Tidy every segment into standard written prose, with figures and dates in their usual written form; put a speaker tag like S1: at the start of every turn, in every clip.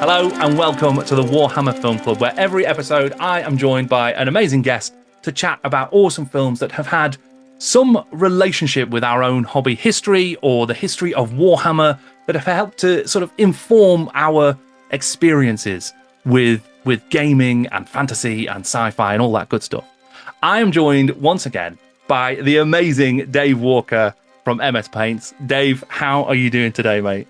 S1: Hello and welcome to the Warhammer Film Club, where every episode I am joined by an amazing guest to chat about awesome films that have had some relationship with our own hobby history or the history of Warhammer that have helped to sort of inform our experiences with gaming and fantasy and sci-fi and all that good stuff. I am joined once again by the amazing Dave Walker from MS Paints. Dave, how are you doing today, mate?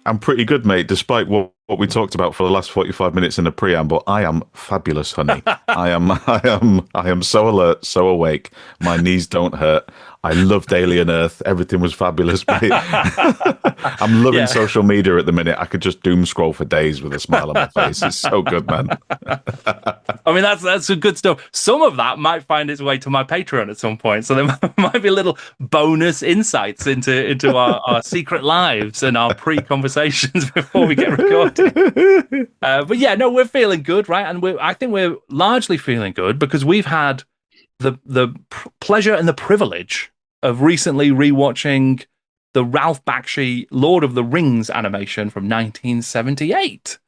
S2: I'm pretty good, mate, despite what we talked about for the last 45 minutes in the preamble. I am fabulous, honey. I am so alert, so awake. My knees don't hurt. I loved Alien Earth. Everything was fabulous, mate. I'm loving social media at the minute. I could just doom scroll for days with a smile on my face. It's so good, man.
S1: I mean, that's some good stuff. Some of that might find its way to my Patreon at some point. So there might be little bonus insights into our secret lives and our pre-conversations before we get recorded. But yeah, no, we're feeling good, right? And I think we're largely feeling good because we've had the pleasure and the privilege of recently rewatching the Ralph Bakshi Lord of the Rings animation from 1978,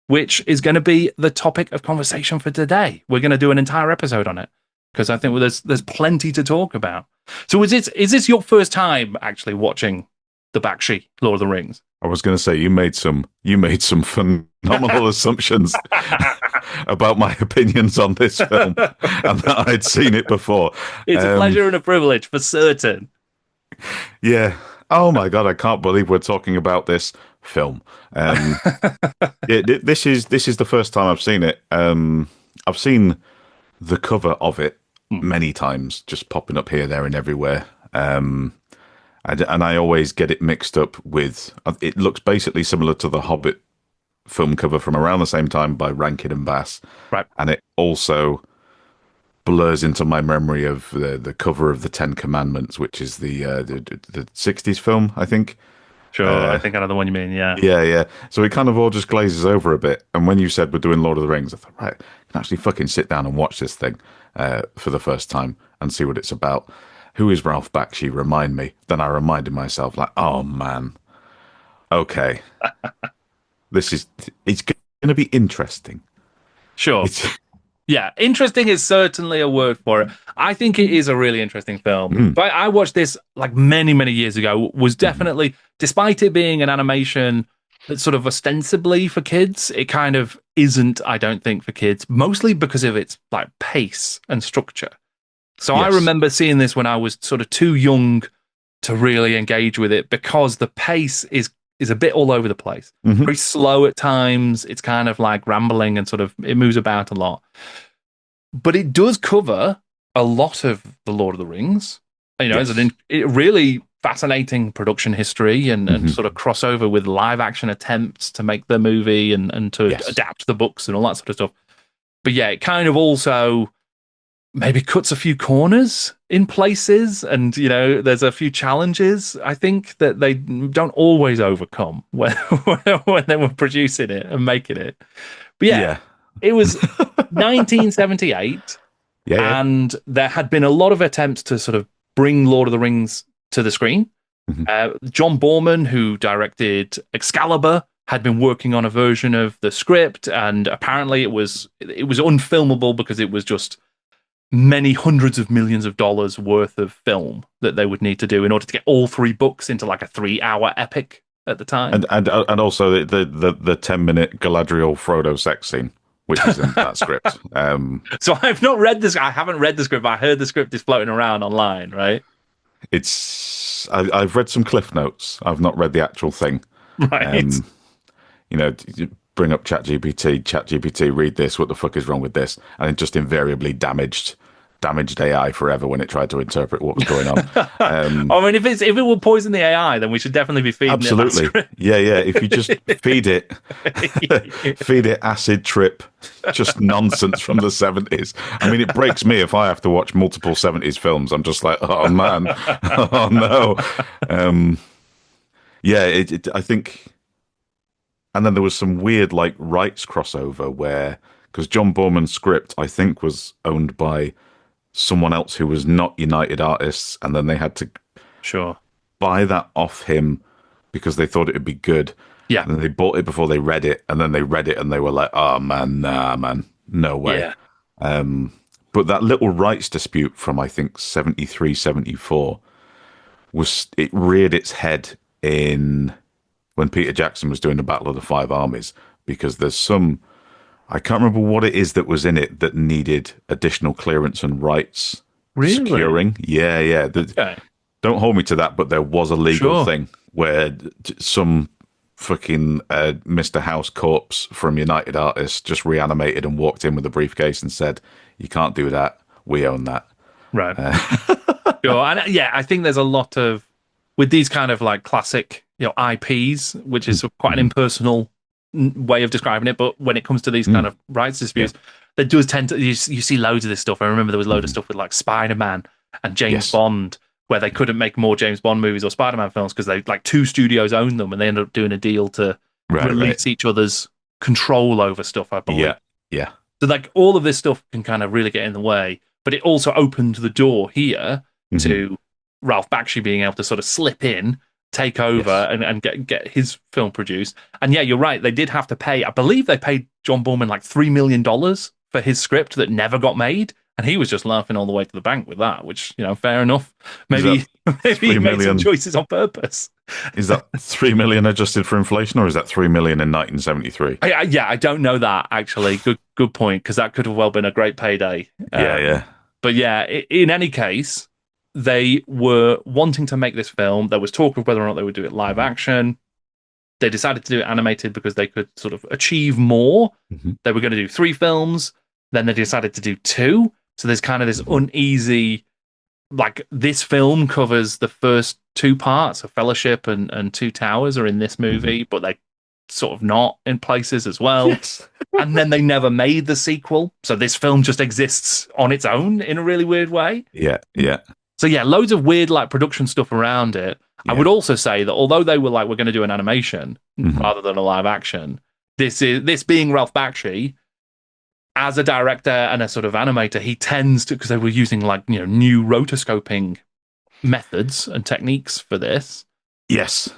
S1: which is going to be the topic of conversation for today. We're going to do an entire episode on it because I think there's plenty to talk about. So is this your first time actually watching the Bakshi Lord of the Rings?
S2: I was going to say you made some phenomenal assumptions about my opinions on this film and that I'd seen it before.
S1: It's a pleasure and a privilege for certain.
S2: Yeah. Oh my God, I can't believe we're talking about this film. This is the first time I've seen it. I've seen the cover of it many times, just popping up here, there, and everywhere. And I always get it mixed up with. It looks basically similar to the Hobbit film cover from around the same time by Rankin and Bass,
S1: right?
S2: And it also blurs into my memory of the cover of the Ten Commandments, which is the 60s film, I think.
S1: Sure, I think I know the one you mean, yeah.
S2: Yeah. So it kind of all just glazes over a bit. And when you said we're doing Lord of the Rings, I thought, right, I can actually fucking sit down and watch this thing for the first time and see what it's about. Who is Ralph Bakshi? Remind me. Then I reminded myself, like, oh man, okay. It's going to be interesting.
S1: Sure. Yeah, interesting is certainly a word for it. I think it is a really interesting film. But I watched this like many, many years ago. Was definitely, despite it being an animation that's sort of ostensibly for kids, it kind of isn't, I don't think, for kids, mostly because of its like pace and structure. So yes. I remember seeing this when I was sort of too young to really engage with it because the pace is a bit all over the place. Very slow at times. It's kind of like rambling and sort of it moves about a lot. But it does cover a lot of the Lord of the Rings. You know, yes. It's a really fascinating production history and sort of crossover with live action attempts to make the movie and to adapt the books and all that sort of stuff. But yeah, it kind of also maybe cuts a few corners in places, and you know, there's a few challenges I think that they don't always overcome when they were producing it and making it. But yeah. It was 1978, and there had been a lot of attempts to sort of bring Lord of the Rings to the screen. John Boorman, who directed Excalibur, had been working on a version of the script, and apparently it was unfilmable because it was just many hundreds of millions of dollars worth of film that they would need to do in order to get all three books into like a 3-hour epic at the time.
S2: And also the 10-minute Galadriel Frodo sex scene, which is in that script.
S1: So I've not read this. I haven't read the script, but I heard the script is floating around online, right?
S2: I've read some cliff notes. I've not read the actual thing.
S1: Right.
S2: You know, bring up ChatGPT, read this, what the fuck is wrong with this? And it just invariably damaged AI forever when it tried to interpret what was going on.
S1: I mean, if it will poison the AI, then we should definitely be feeding
S2: absolutely.
S1: it. Absolutely.
S2: Yeah. If you just feed it acid trip, just nonsense from the 70s. I mean, it breaks me if I have to watch multiple 70s films. I'm just like, oh man, oh no. I think. And then there was some weird like rights crossover where, because John Boorman's script, I think, was owned by someone else who was not United Artists, and then they had to
S1: buy
S2: that off him because they thought it would be good.
S1: Yeah.
S2: And they bought it before they read it, and then they read it and they were like, "Oh man, nah, man, no way."
S1: Yeah.
S2: But that little rights dispute from I think 73, 74 it reared its head in when Peter Jackson was doing the Battle of the Five Armies, because there's some, I can't remember what it is that was in it that needed additional clearance and rights
S1: Really?
S2: securing. Yeah, yeah.
S1: Okay.
S2: Don't hold me to that, but there was a legal
S1: Sure.
S2: thing where some fucking Mr. House corpse from United Artists just reanimated and walked in with a briefcase and said, "You can't do that. We own that."
S1: Right. Sure. And yeah, I think there's a lot of with these kind of like classic, IPs, which is quite an impersonal way of describing it. But when it comes to these kind
S2: Mm,
S1: of rights
S2: yeah.
S1: disputes, there does tend to you see loads of this stuff. I remember there was a load of
S2: Mhm.
S1: stuff with like Spider-Man and James
S2: Yes.
S1: Bond, where they couldn't make more James Bond movies or Spider-Man films because they like two studios owned them, and they ended up doing a deal to
S2: Right, right.
S1: release each other's control over stuff, I believe.
S2: Yeah. Yeah.
S1: So like all of this stuff can kind of really get in the way, but it also opened the door here
S2: Hmm.
S1: to Ralph Bakshi being able to sort of slip in, take over,
S2: Yes.
S1: and get his film produced. And yeah, you're right. They did have to pay. I believe they paid John Borman like $3 million for his script that never got made, and he was just laughing all the way to the bank with that. Which fair enough.
S2: Is that
S1: Maybe maybe he
S2: three
S1: made some
S2: million?
S1: choices on purpose.
S2: Is that 3 million adjusted for inflation, or is that 3 million in 1973?
S1: Yeah, I don't know that actually. Good point because that could have well been a great payday.
S2: Yeah, yeah.
S1: But yeah, in any case, they were wanting to make this film. There was talk of whether or not they would do it live action. They decided to do it animated because they could sort of achieve more.
S2: Hmm.
S1: They were going to do 3 films, then they decided to do 2. So there's kind of this
S2: Hmm.
S1: uneasy, like this film covers the first 2 parts of Fellowship and Two Towers are in this
S2: Hmm.
S1: movie, but they sort of not in places as well.
S2: Yes.
S1: And then they never made the sequel. So this film just exists on its own in a really weird way.
S2: Yeah, yeah,
S1: So yeah, loads of weird like production stuff around it. I
S2: yeah.
S1: would also say that although they were like, we're going to do an animation
S2: Hmm.
S1: rather than a live action, this being Ralph Bakshi as a director and a sort of animator, he tends to because they were using like new rotoscoping methods and techniques for this.
S2: Yes.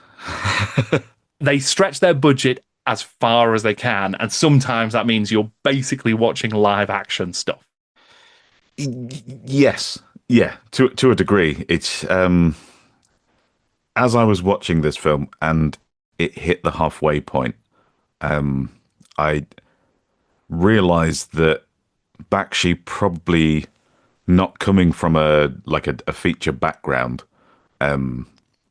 S1: They stretch their budget as far as they can, and sometimes that means you're basically watching live action stuff.
S2: Yes. Yeah, to a degree. It's as I was watching this film and it hit the halfway point, I realized that Bakshi probably not coming from a feature background.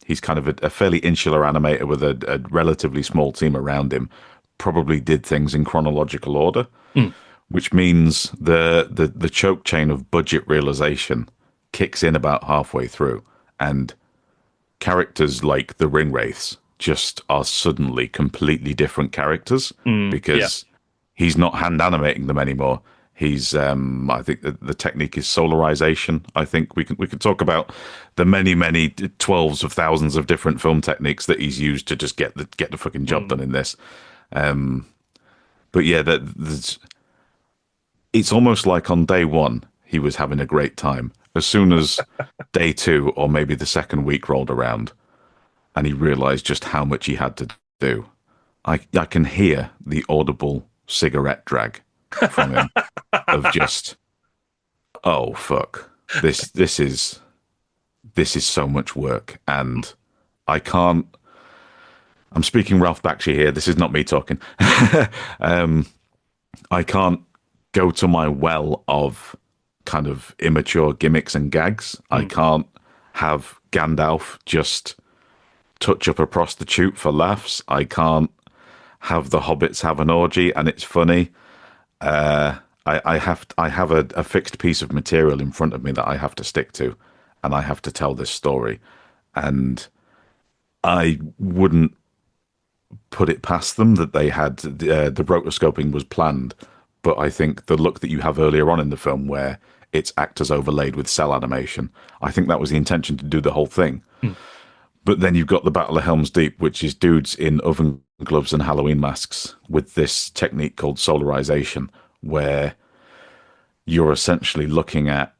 S2: He's kind of a fairly insular animator with a relatively small team around him. Probably did things in chronological order,
S1: Mm.
S2: which means the choke chain of budget realization kicks in about halfway through, and characters like the ring wraiths just are suddenly completely different characters
S1: Yeah.
S2: because he's not hand animating them anymore. He's I think the technique is solarization. I think we could talk about the many 12s of thousands of different film techniques that he's used to just get the fucking job done in this. But yeah, it's almost like on day one he was having a great time. As soon as day two or maybe the second week rolled around, and he realized just how much he had to do, I can hear the audible cigarette drag from him of just, oh fuck, this is so much work, and I can't. I'm speaking Ralph Bakshi here. This is not me talking. I can't go to my well of kind of immature gimmicks and gags. I
S1: Mm.
S2: can't have Gandalf just touch up a prostitute for laughs. I can't have the hobbits have an orgy and it's funny. I have a fixed piece of material in front of me that I have to stick to, and I have to tell this story. And I wouldn't put it past them that they had the rotoscoping was planned, but I think the look that you have earlier on in the film, where it's actors overlaid with cell animation, I think that was the intention to do the whole thing.
S1: Mm.
S2: But then you've got the Battle of Helm's Deep, which is dudes in oven gloves and Halloween masks with this technique called solarization, where you're essentially looking at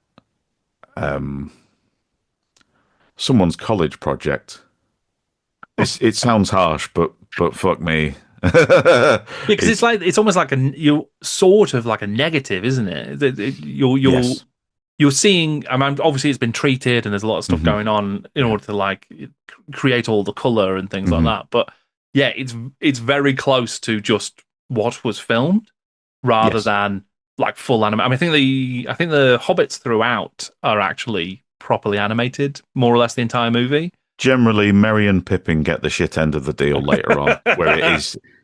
S2: someone's college project it sounds harsh, but fuck me.
S1: Because it's like it's almost like you're sort of like a negative, isn't it?
S2: Yes.
S1: You're seeing. I mean, obviously it's been treated, and there's a lot of stuff
S2: Hmm.
S1: going on in
S2: Yeah.
S1: order to like create all the color and things like
S2: Hmm.
S1: that. But yeah, it's very close to just what was filmed rather
S2: Yes.
S1: than like full anime. I mean, I think the hobbits throughout are actually properly animated, more or less the entire movie.
S2: Generally, Merry and Pippin get the shit end of the deal later on, where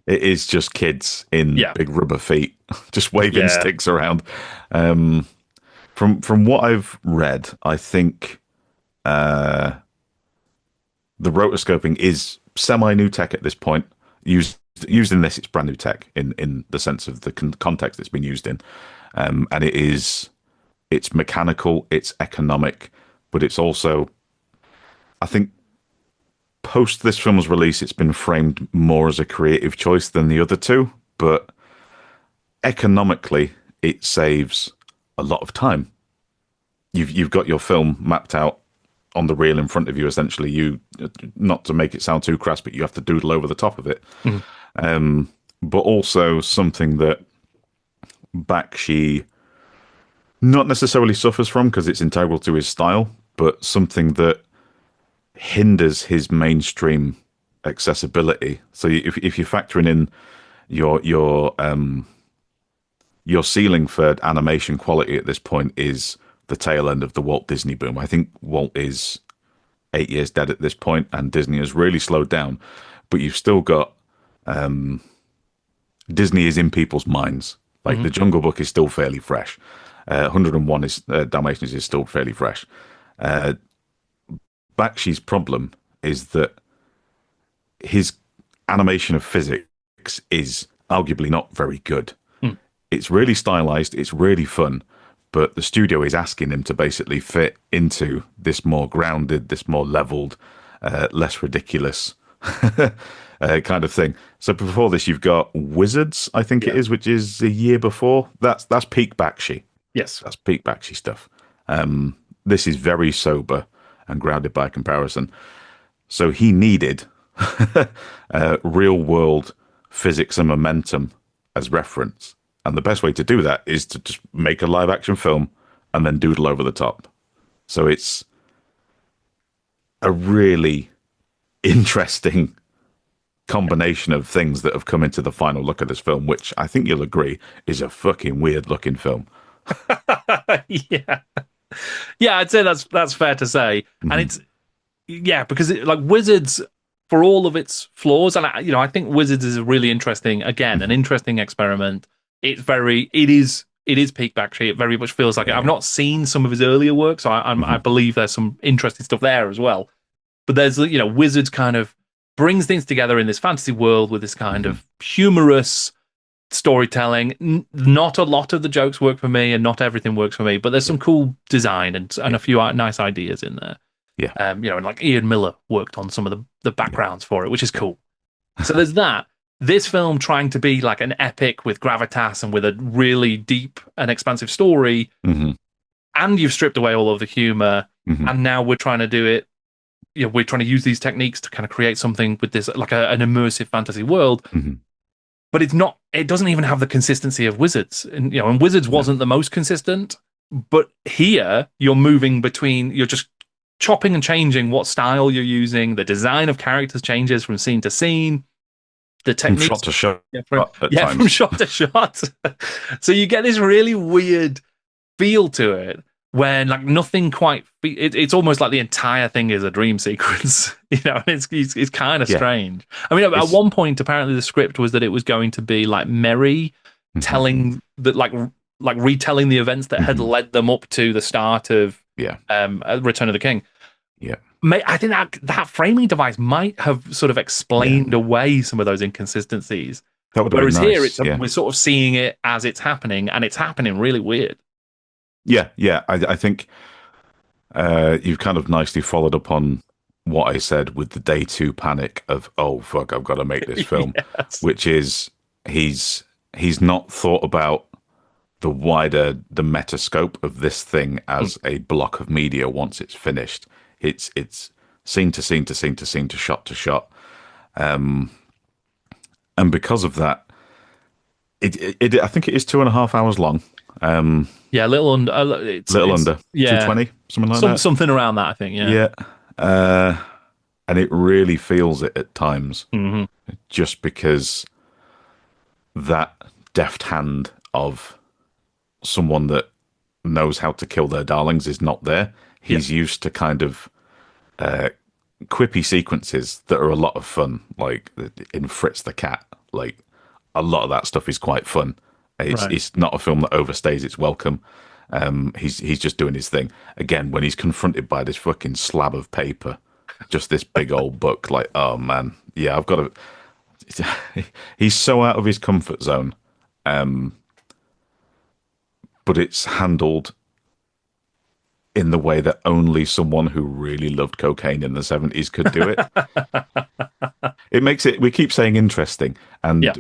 S2: it is just kids in
S1: Yeah,
S2: big rubber feet just waving
S1: yeah,
S2: sticks around. Um, from what I've read, I think the rotoscoping is semi new tech at this point. Used in this, it's brand new tech in the sense of the context it's been used in, and it's mechanical, it's economic, but it's also, I think, post this film's release, it's been framed more as a creative choice than the other two, but economically, it saves a lot of time. You've got your film mapped out on the reel in front of you. Essentially, you, not to make it sound too crass, but you have to doodle over the top of it.
S1: Mhm.
S2: But also something that Bakshi not necessarily suffers from because it's integral to his style, but something that hinders his mainstream accessibility. So if you're factoring in your your ceiling for animation quality at this point is the tail end of the Walt Disney boom. I think Walt is 8 years dead at this point, and Disney has really slowed down. But you've still got Disney is in people's minds. Like
S1: Mhm.
S2: the Jungle Book is still fairly fresh. 101 is Dalmatians is still fairly fresh. Bakshi's problem is that his animation of physics is arguably not very good.
S1: Mm.
S2: It's really stylized, it's really fun, but the studio is asking him to basically fit into this more grounded, this more leveled, less ridiculous kind of thing. So before this, you've got Wizards, I think it
S1: Yeah.
S2: is, which is a year before. That's peak Bakshi.
S1: Yes.
S2: That's peak Bakshi stuff. This is very sober and grounded by comparison. So he needed real world physics and momentum as reference. And the best way to do that is to just make a live action film and then doodle over the top. So it's a really interesting combination of things that have come into the final look of this film, which I think you'll agree is a fucking weird looking film.
S1: Yeah. Yeah, I'd say that's fair to say. And
S2: Hmm.
S1: it's yeah, because like Wizards, for all of its flaws, and I think Wizards is a really interesting, again, an
S2: Hmm.
S1: interesting experiment. It is peak Bakshi. It very much feels like it. I've
S2: Yeah.
S1: not seen some of his earlier work, so I
S2: Hmm.
S1: believe there's some interesting stuff there as well. But there's Wizards kind of brings things together in this fantasy world with this kind
S2: Hmm.
S1: of humorous storytelling. Not a lot of the jokes work for me, and not everything works for me. But there's
S2: Yeah.
S1: some cool design and
S2: Yeah.
S1: a few nice ideas in there.
S2: Yeah.
S1: And like Ian Miller worked on some of the
S2: Yeah.
S1: backgrounds for it, which is
S2: Yeah.
S1: cool. So there's that. This film trying to be like an epic with gravitas and with a really deep and expansive story,
S2: Hmm.
S1: and you've stripped away all of the humor,
S2: Hmm.
S1: and now we're trying to do it. We're trying to use these techniques to kind of create something with this like an immersive fantasy world,
S2: Hmm.
S1: but it's not. It doesn't even have the consistency of Wizards, and Wizards
S2: No.
S1: wasn't the most consistent. But here, you're moving between. You're just chopping and changing what style you're using. The design of characters changes from scene to scene. The
S2: From shot
S1: techniques,
S2: to shot
S1: yeah,
S2: at
S1: from
S2: times.
S1: shot to shot. So you get this really weird feel to it when like nothing quite. It's almost like the entire thing is a dream sequence. And it's kind of
S2: Yeah.
S1: strange. I mean, at
S2: It's
S1: one point, apparently the script was that it was going to be like Mary
S2: mhm.
S1: telling that like retelling the events that had
S2: Mhm.
S1: led them up to the start of
S2: Yeah.
S1: Return of the King.
S2: Yeah.
S1: I think that framing device might have sort of
S2: Yeah.
S1: explained away some of those inconsistencies.
S2: That would have been
S1: Whereas here,
S2: nice. Yeah.
S1: we're sort of seeing it as it's happening, and it's happening really weird.
S2: Yeah. Yeah. I think you've kind of nicely followed up on what I said with the day two panic of, oh fuck, I've got to make this film,
S1: Yes.
S2: which is he's not thought about the metascope of this thing
S1: Mm.
S2: as a block of media once it's finished. It's scene to scene to scene to scene to shot to shot. And because of that, I think it is 2.5 hours long.
S1: Yeah, a little under.
S2: Little
S1: It's
S2: under
S1: yeah,
S2: 220, something like that.
S1: something around that. I think. Yeah.
S2: Yeah. And it really feels it at times,
S1: Hmm.
S2: just because that deft hand of someone that knows how to kill their darlings is not there.
S1: Yeah.
S2: He's used to kind of quippy sequences that are a lot of fun, like in Fritz the Cat. Like a lot of that stuff is quite fun.
S1: Right.
S2: It's not a film that overstays its welcome. He's just doing his thing. Again, when he's confronted by this fucking slab of paper, just this big old book, like, oh man, yeah, I've got to. He's so out of his comfort zone, but it's handled in the way that only someone who really loved cocaine in the 70s could do it. It makes it. We keep saying interesting, and
S1: Yeah.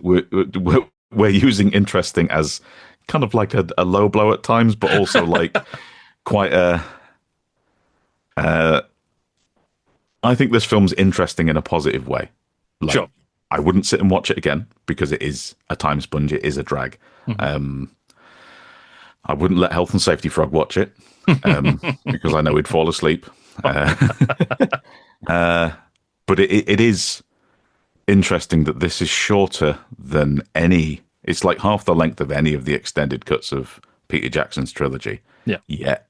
S2: we're using interesting as kind of like a low blow at times, but also like quite a. I think this film's interesting in a positive way. Like,
S1: Sure.
S2: I wouldn't sit and watch it again because it is a time sponge. It is a drag. I wouldn't let Health and Safety Frog watch it because I know he'd fall asleep. But it is interesting that this is shorter than any. It's like half the length of any of the extended cuts of Peter Jackson's trilogy.
S1: Yeah.
S2: Yet,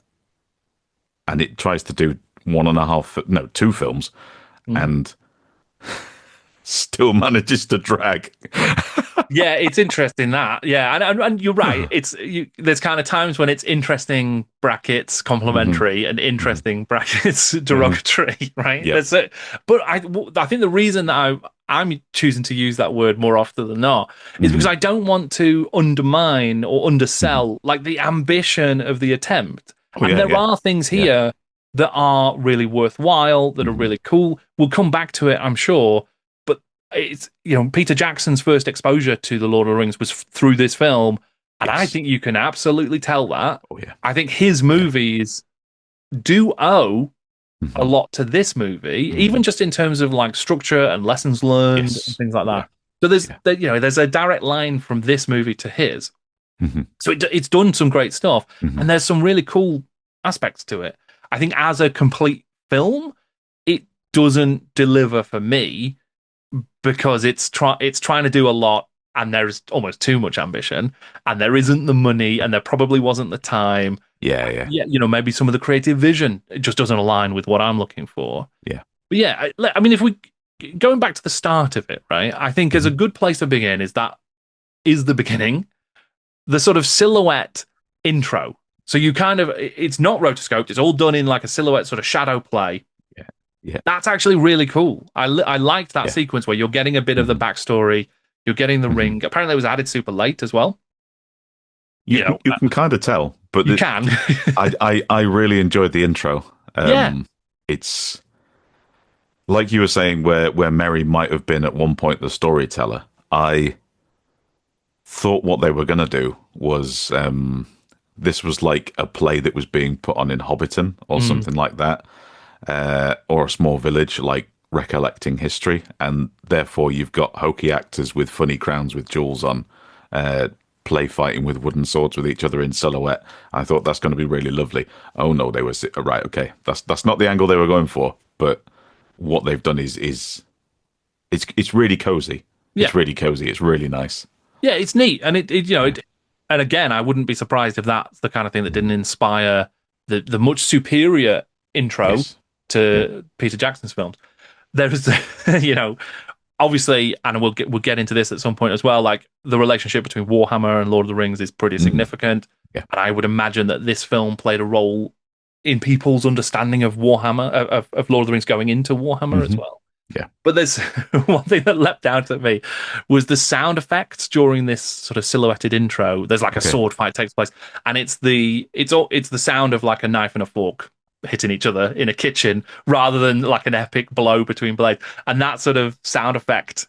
S2: and it tries to do 2 films, and still manages to drag.
S1: Yeah, it's interesting that. Yeah, and you're right. There's kind of times when it's interesting brackets complimentary and interesting brackets derogatory, right?
S2: Yep.
S1: But I think the reason that I'm choosing to use that word more often than not is because I don't want to undermine or undersell like the ambition of the attempt. There are things here that are really worthwhile, that are really cool. We'll come back to it, I'm sure. It's Peter Jackson's first exposure to the Lord of the Rings was through this film, and I think you can absolutely tell that.
S2: Oh yeah,
S1: I think his movies do owe a lot to this movie, even just in terms of like structure and lessons learned and things like that. So there's a direct line from this movie to his. So it's done some great stuff, and there's some really cool aspects to it. I think as a complete film, it doesn't deliver for me, because it's trying to do a lot, and there's almost too much ambition, and there isn't the money, and there probably wasn't the time.
S2: Yeah.
S1: Maybe some of the creative vision, it just doesn't align with what I'm looking for.
S2: Yeah.
S1: But yeah, I mean, if we going back to the start of it, right? I think as a good place to begin is the beginning, the sort of silhouette intro. So it's not rotoscoped; it's all done in like a silhouette sort of shadow play.
S2: Yeah.
S1: That's actually really cool. I liked that sequence where you're getting a bit of the backstory. You're getting the ring. Apparently, it was added super late as well.
S2: You can kind of tell, but
S1: you can.
S2: I really enjoyed the intro. It's like you were saying, where Mary might have been at one point the storyteller. I thought what they were going to do was this was like a play that was being put on in Hobbiton or something like that. Or a small village, like recollecting history, and therefore you've got hokey actors with funny crowns with jewels on, play fighting with wooden swords with each other in silhouette. I thought that's going to be really lovely. Oh no, they were right. Okay, that's not the angle they were going for. But what they've done is it's really cozy.
S1: Yeah.
S2: It's really cozy. It's really nice.
S1: Yeah, it's neat, and and again, I wouldn't be surprised if that's the kind of thing that didn't inspire the much superior intro to Peter Jackson's films. There's, obviously, and we'll get into this at some point as well. Like the relationship between Warhammer and Lord of the Rings is pretty significant, and I would imagine that this film played a role in people's understanding of Warhammer, of Lord of the Rings going into Warhammer as well.
S2: Yeah,
S1: but there's one thing that leapt out at me was the sound effects during this sort of silhouetted intro. There's like a sword fight takes place, and it's the sound of like a knife and a fork hitting each other in a kitchen rather than like an epic blow between blades. And that sort of sound effect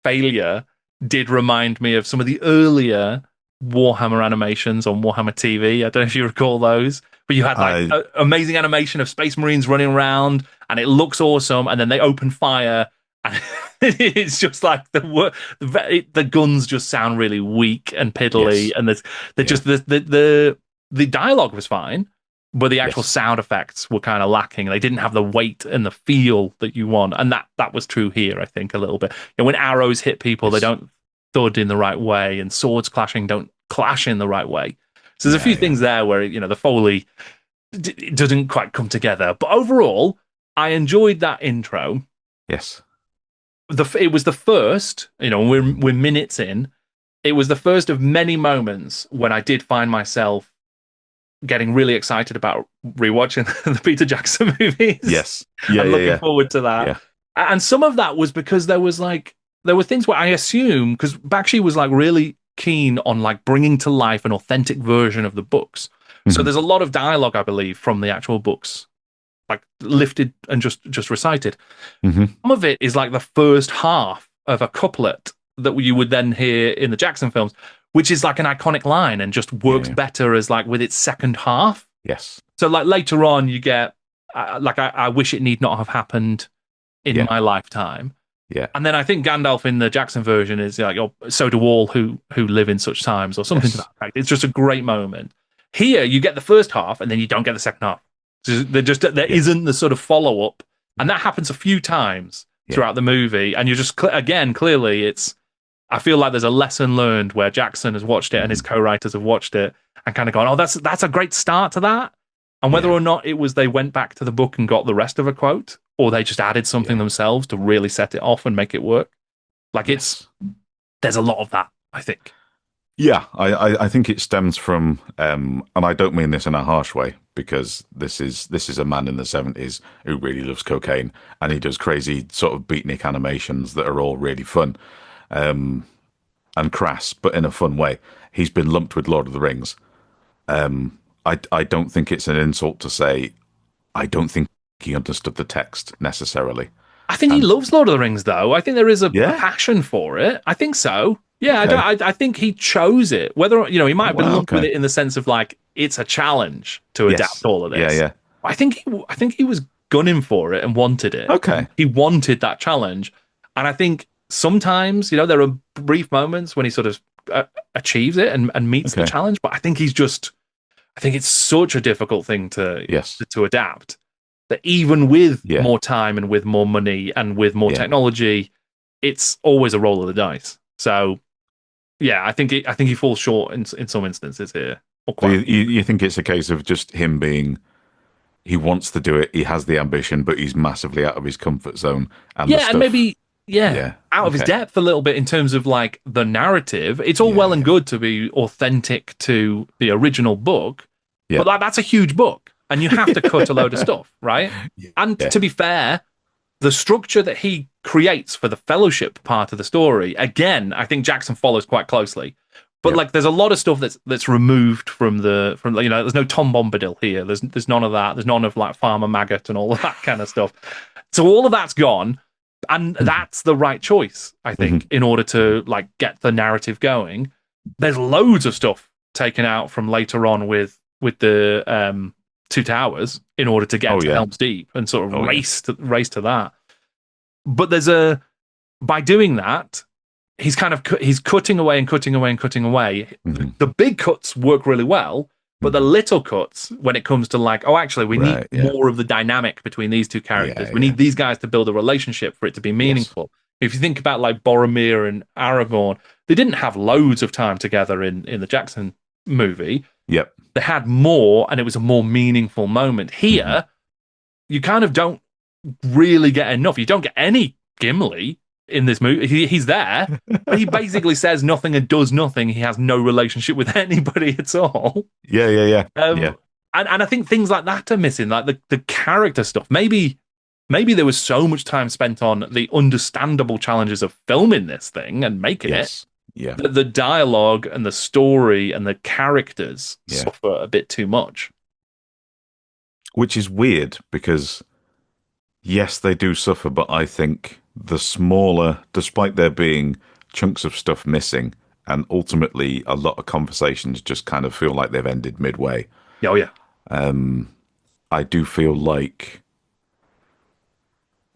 S1: failure did remind me of some of the earlier Warhammer animations on Warhammer TV. I don't know if you recall those, but you had like amazing animation of Space Marines running around and it looks awesome. And then they open fire It's just like the guns just sound really weak and piddly,
S2: Yes.
S1: and
S2: Yeah.
S1: just the dialogue was fine, but the actual
S2: Yes.
S1: sound effects were kind of lacking. They didn't have the weight and the feel that you want, and that was true here, I think, a little bit. When arrows hit people, they
S2: Yes.
S1: don't thud in the right way, and swords clashing don't clash in the right way. So there's a
S2: Yeah.
S1: few
S2: Yeah.
S1: things there where the Foley doesn't quite come together, but overall, I enjoyed that intro.
S2: Yes.
S1: It was the first, we're minutes in. It was the first of many moments when I did find myself getting really excited about rewatching the Peter Jackson movies
S2: Yes. Yeah.
S1: and
S2: Yeah.
S1: looking
S2: Yeah.
S1: forward to that.
S2: Yeah.
S1: And some of that was because there were things where I assume, because Bakshi was like really keen on like bringing to life an authentic version of the books. So
S2: Hmm.
S1: there's a lot of dialogue, I believe, from the actual books, like lifted and just recited.
S2: Hmm.
S1: Some of it is like the first half of a couplet that you would then hear in the Jackson films, which is like an iconic line and just
S2: Yeah.
S1: works
S2: Yeah.
S1: better as like with its second half.
S2: Yes.
S1: So like later on, you get I wish it need not have happened in
S2: Yeah.
S1: my lifetime.
S2: Yeah.
S1: And then I think Gandalf in the Jackson version is like, oh, so do all who live in such times, or something to
S2: Yes.
S1: that effect. It's just a great moment. Here, you get the first half, and then you don't get the second half. There
S2: Yeah.
S1: isn't the sort of follow up, and that happens a few times
S2: Yeah.
S1: throughout the movie. And you're just again, clearly, it's. I feel like there's a lesson learned where Jackson has watched it and his
S2: Hmm.
S1: co-writers have watched it and kind of gone, oh, that's a great start to that. And whether
S2: Yeah.
S1: or not it was they went back to the book and got the rest of a quote, or they just added something
S2: Yeah.
S1: themselves to really set it off and make it work. Like
S2: Yes.
S1: there's a lot of that, I think.
S2: Yeah, I think it stems from, and I don't mean this in a harsh way, because this is a man in the 70s who really loves cocaine, and he does crazy sort of beatnik animations that are all really fun, and crass, but in a fun way. He's been lumped with Lord of the Rings. I don't think it's an insult to say I don't think he understood the text necessarily.
S1: I think he
S2: And
S1: loves Lord of the Rings, though. I think there is a
S2: yeah,
S1: passion for it. I think so. Yeah,
S2: okay.
S1: I think he chose it. Whether he might
S2: Oh,
S1: have been
S2: wow,
S1: lumped with
S2: okay.
S1: it in the sense of like it's a challenge to adapt
S2: Yes.
S1: all of
S2: Yeah,
S1: this.
S2: yeah.
S1: I think he was gunning for it and wanted it.
S2: Okay.
S1: He wanted that challenge, and I think sometimes there are brief moments when he sort of achieves it and meets the
S2: Okay.
S1: challenge. But I think it's such a difficult thing
S2: Yes.
S1: to adapt that even with
S2: Yeah.
S1: more time and with more money and with more
S2: Yeah.
S1: technology, it's always a roll of the dice. So yeah, I think he falls short in some instances here, or
S2: So
S1: quite.
S2: you think it's a case of just him being he wants to do it, he has the ambition, but he's massively out of his comfort zone and the
S1: Yeah, and
S2: stuff.
S1: maybe
S2: Yeah.
S1: out of his
S2: Okay.
S1: depth a little bit in terms of like the narrative. It's all
S2: Yeah.
S1: well and
S2: Yeah.
S1: good to be authentic to the original book, but
S2: Yeah.
S1: that's a huge book, and you have to cut a load of stuff, right? And
S2: Yeah.
S1: to be fair, the structure that he creates for the fellowship part of the story, again, I think Jackson follows quite closely. But
S2: Yep.
S1: like, there's a lot of stuff that's removed from there's no Tom Bombadil here. There's none of that. There's none of like Farmer Maggot and all of that kind of stuff. So all of that's gone, and that's the right choice, I think, in order to like get the narrative going. There's loads of stuff taken out from later on with the Two Towers in order to get
S2: Oh
S1: to
S2: yeah.
S1: Helm's Deep and sort of
S2: Oh yeah.
S1: race to that. But by doing that, he's cutting away and cutting away and cutting away.
S2: Mhm.
S1: The big cuts work really well, but the little cuts, when it comes to like, oh, actually, we need
S2: Right, yeah.
S1: more of the dynamic between these two characters.
S2: Yeah,
S1: We
S2: yeah.
S1: need these guys to build a relationship for it to be
S2: Yes.
S1: meaningful. If you think about like Boromir and Aragorn, they didn't have loads of time together in the Jackson movie.
S2: Yep.
S1: They had more, and it was a more meaningful moment. Here, you kind of don't really get enough. You don't get any Gimli in this movie. He's there, but he basically says nothing and does nothing. He has no relationship with anybody at all.
S2: Yeah, yeah, yeah.
S1: Yeah. And I think things like that are missing, like the character stuff. Maybe there was so much time spent on the understandable challenges of filming this thing and making
S2: Yes.
S1: it.
S2: Yeah.
S1: The dialogue and the story and the characters
S2: Yeah.
S1: suffer a bit too much.
S2: Which is weird because yes, they do suffer, but I think the smaller, despite there being chunks of stuff missing, and ultimately a lot of conversations just kind of feel like they've ended midway.
S1: Oh yeah.
S2: I do feel like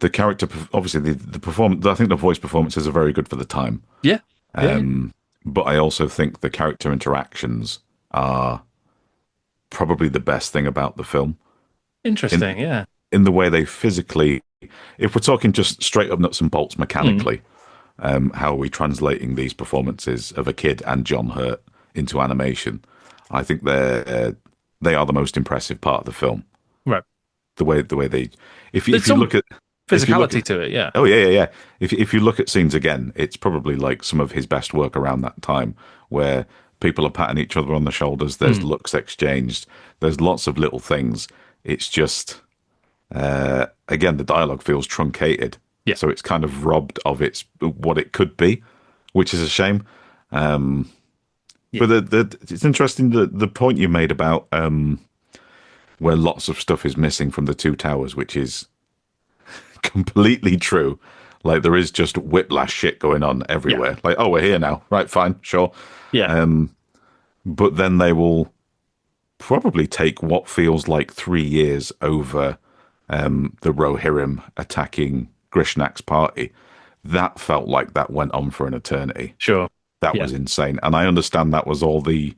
S2: the character, obviously the performance, I think the voice performances are very good for the time.
S1: Yeah. Yeah.
S2: But I also think the character interactions are probably the best thing about the film in
S1: Interesting. Yeah.
S2: in the way they physically, if we're talking just straight up nuts and bolts
S1: Mm.
S2: mechanically, how are we translating these performances of a kid and John Hurt into animation? I think they are the most impressive part of the film.
S1: Right.
S2: The way they,
S1: There's
S2: if you
S1: some
S2: look at if you look
S1: physicality
S2: at
S1: to it. Yeah.
S2: oh yeah, yeah, yeah. If you look at scenes again, it's probably like some of his best work around that time, where people are patting each other on the shoulders. There's
S1: Mm.
S2: looks exchanged. There's lots of little things. It's just again, the dialogue feels truncated,
S1: Yeah.
S2: so it's kind of robbed of its what it could be, which is a shame.
S1: Yeah.
S2: But it's interesting the point you made about where lots of stuff is missing from the Two Towers, which is completely true. Like there is just whiplash shit going on
S1: Yeah.
S2: everywhere. Like, oh, we're here now, right? Fine, sure.
S1: Yeah.
S2: But then they will probably take what feels like 3 years over the Rohirrim attacking Grishnak's party. That felt like that went on for an eternity.
S1: Sure.
S2: That
S1: Yeah.
S2: was insane. And I understand that was all the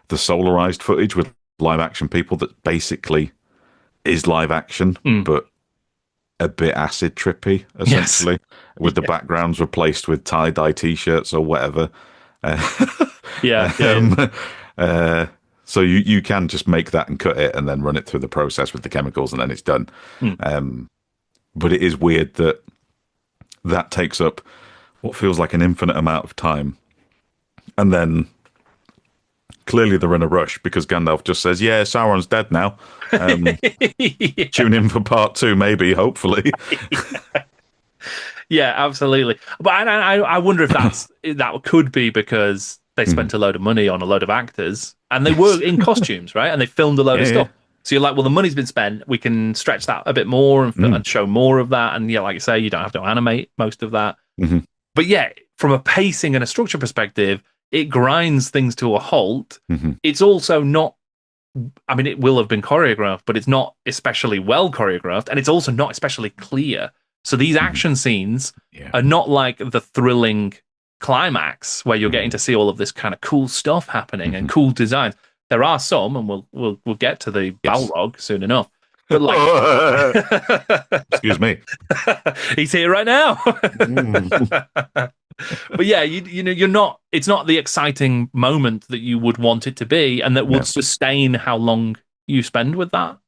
S2: solarized footage with live action people that basically is live action,
S1: Mm.
S2: but a bit acid trippy,
S1: Yes.
S2: essentially, with the
S1: Yeah.
S2: backgrounds replaced with tie-dye t-shirts or whatever.
S1: Yeah. Yeah.
S2: Um, uh, so you can just make that and cut it and then run it through the process with the chemicals and then it's done.
S1: Mm.
S2: But it is weird that that takes up what feels like an infinite amount of time. And then clearly they're in a rush because Gandalf just says, yeah, Sauron's dead now.
S1: Yeah.
S2: Tune in for part two, maybe, hopefully.
S1: Yeah, absolutely. But I wonder if that could be because they spent a load of money on a load of actors and they were in costumes, right? And they filmed a load of
S2: Yeah, yeah.
S1: stuff. So you're like, well, the money's been spent. We can stretch that a bit more and show more of that. And yeah, like you say, you don't have to animate most of that.
S2: Mm-hmm.
S1: But yeah, from a pacing and a structure perspective, it grinds things to a halt.
S2: Mm-hmm.
S1: It's also not. I mean, it will have been choreographed, but it's not especially well choreographed, and it's also not especially clear. So these action scenes
S2: Yeah.
S1: are not like the thrilling climax where you're getting to see all of this kind of cool stuff happening and cool designs. There are some, and we'll get to the
S2: Yes.
S1: Balrog soon enough. But like,
S2: Excuse me.
S1: he's here right now. But yeah, you know, you're not. It's not the exciting moment that you would want it to be, and that would
S2: No.
S1: sustain how long you spend with that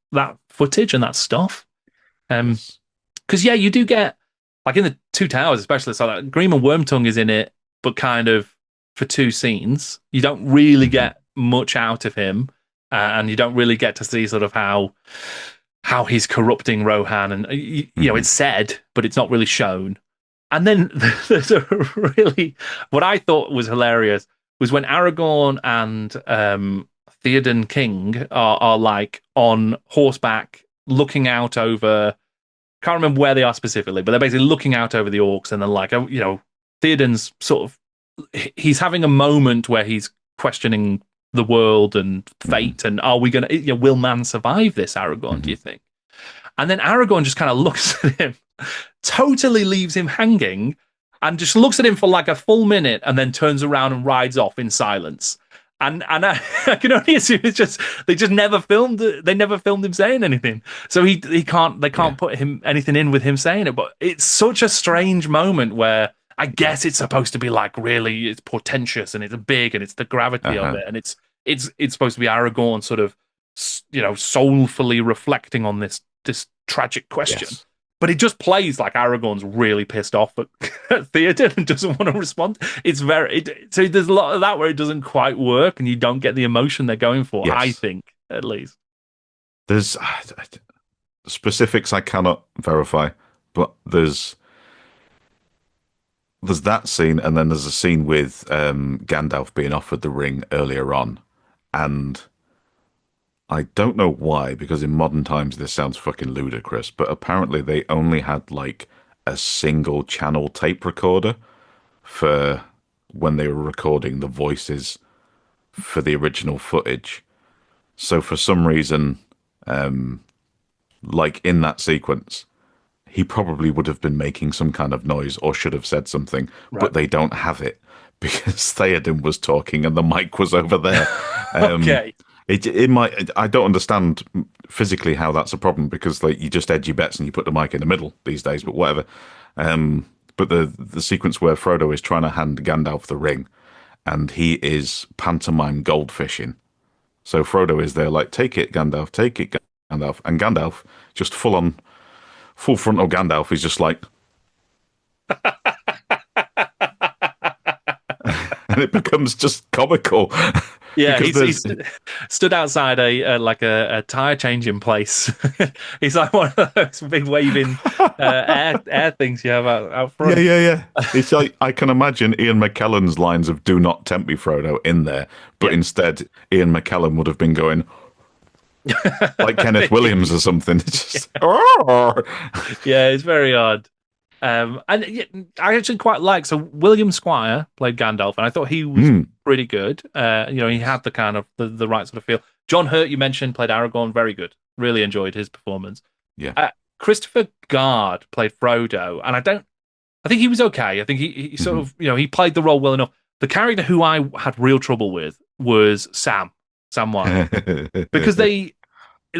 S1: footage and that stuff. Because yeah, you do get like in the Two Towers, especially. So like, Greenman Wormtongue is in it, but kind of for two scenes. You don't really get much out of him, and you don't really get to see sort of how he's corrupting Rohan, and you know it's said, but it's not really shown. And then there's a really what I thought was hilarious was when Aragorn and Theoden King are like on horseback looking out over. Can't remember where they are specifically, but they're basically looking out over the orcs, and then like you know, Theoden's sort of he's having a moment where he's questioning the world and fate, and are we gonna? You know, will man survive this? Aragorn, do you think? And then Aragorn just kind of looks at him, totally leaves him hanging, and just looks at him for like a full minute, and then turns around and rides off in silence. And I can only assume it's just they just never filmed it. They never filmed him saying anything, so they can't put him anything in with him saying it. But it's such a strange moment where I guess it's supposed to be like really it's portentous and it's big and it's the gravity of it, and it's supposed to be Aragorn sort of you know soulfully reflecting on this tragic question.
S2: Yes.
S1: But it just plays like Aragorn's really pissed off at Theoden and doesn't want to respond. It's so there's a lot of that where it doesn't quite work and you don't get the emotion they're going for,
S2: Yes.
S1: I think, at least.
S2: There's specifics I cannot verify, but there's that scene, and then there's a scene with Gandalf being offered the ring earlier on, and I don't know why, because in modern times this sounds fucking ludicrous, but apparently they only had like a single channel tape recorder for when they were recording the voices for the original footage. So for some reason, like in that sequence, he probably would have been making some kind of noise or should have said something,
S1: Right.
S2: but they don't have it because Theoden was talking and the mic was over there. Um,
S1: Okay.
S2: it might. I don't understand physically how that's a problem because like you just edge your bets and you put the mic in the middle these days. But whatever. But the sequence where Frodo is trying to hand Gandalf the ring, and he is pantomime goldfishing. So Frodo is there like, take it, Gandalf, and Gandalf just full frontal Gandalf is just like, and it becomes just comical
S1: Yeah,
S2: because
S1: he's stood outside a tire changing place. He's like one of those big waving air things you have out
S2: yeah,
S1: front.
S2: yeah, yeah. It's like I can imagine Ian McKellen's lines of "Do not tempt me, Frodo" in there, but
S1: Yeah.
S2: instead Ian McKellen would have been going like Kenneth Williams or something. It's just, "Arr!"
S1: Yeah, it's very odd. And yeah, I actually quite like so William Squire played Gandalf, and I thought he was
S2: Hmm,
S1: pretty good. He had the kind of the right sort of feel. John Hurt, you mentioned, played Aragorn, very good. Really enjoyed his performance.
S2: yeah.
S1: Christopher Guard played Frodo, and I think he was okay. I think he sort
S2: Mhm.
S1: of, he played the role well enough. The character who I had real trouble with was Samwise, because they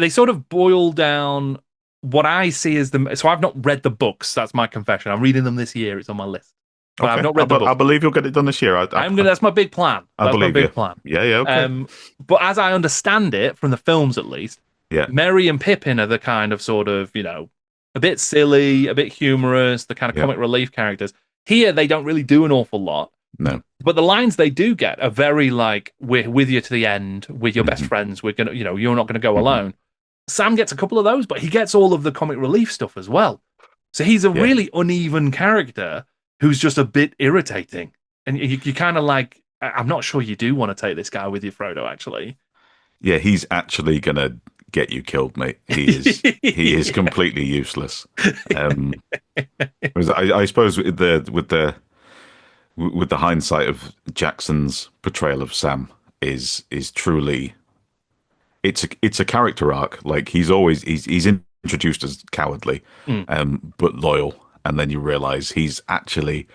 S1: sort of boil down what I see as the. So I've not read the books. That's my confession. I'm reading them this year. It's on my list, but I've
S2: Okay,
S1: not read the
S2: I
S1: books.
S2: believe you'll get it done this year.
S1: I'm gonna. That's my big plan.
S2: I
S1: That's my
S2: believe you.
S1: big plan.
S2: Yeah, yeah, okay.
S1: Um, but as I understand it from the films, at least,
S2: Yeah,
S1: Merry and Pippin are the kind of sort of a bit silly, a bit humorous, the kind of
S2: yeah.
S1: comic relief characters. Here, they don't really do an awful lot.
S2: No.
S1: But the lines they do get are very like, we're with you to the end, we're your best
S2: Hmm.
S1: friends, we're gonna, you're not gonna go
S2: Hmm.
S1: alone. Sam gets a couple of those, but he gets all of the comic relief stuff as well. So he's a
S2: Yeah.
S1: really uneven character who's just a bit irritating. And you kind of like, I'm not sure you do want to take this guy with you, Frodo, actually.
S2: Yeah, he's actually gonna get you killed, mate. He is completely useless. Um, I suppose with the hindsight of Jackson's portrayal of Sam is truly it's a character arc. Like he's introduced as cowardly,
S1: Mm.
S2: but loyal, and then you realize he's actually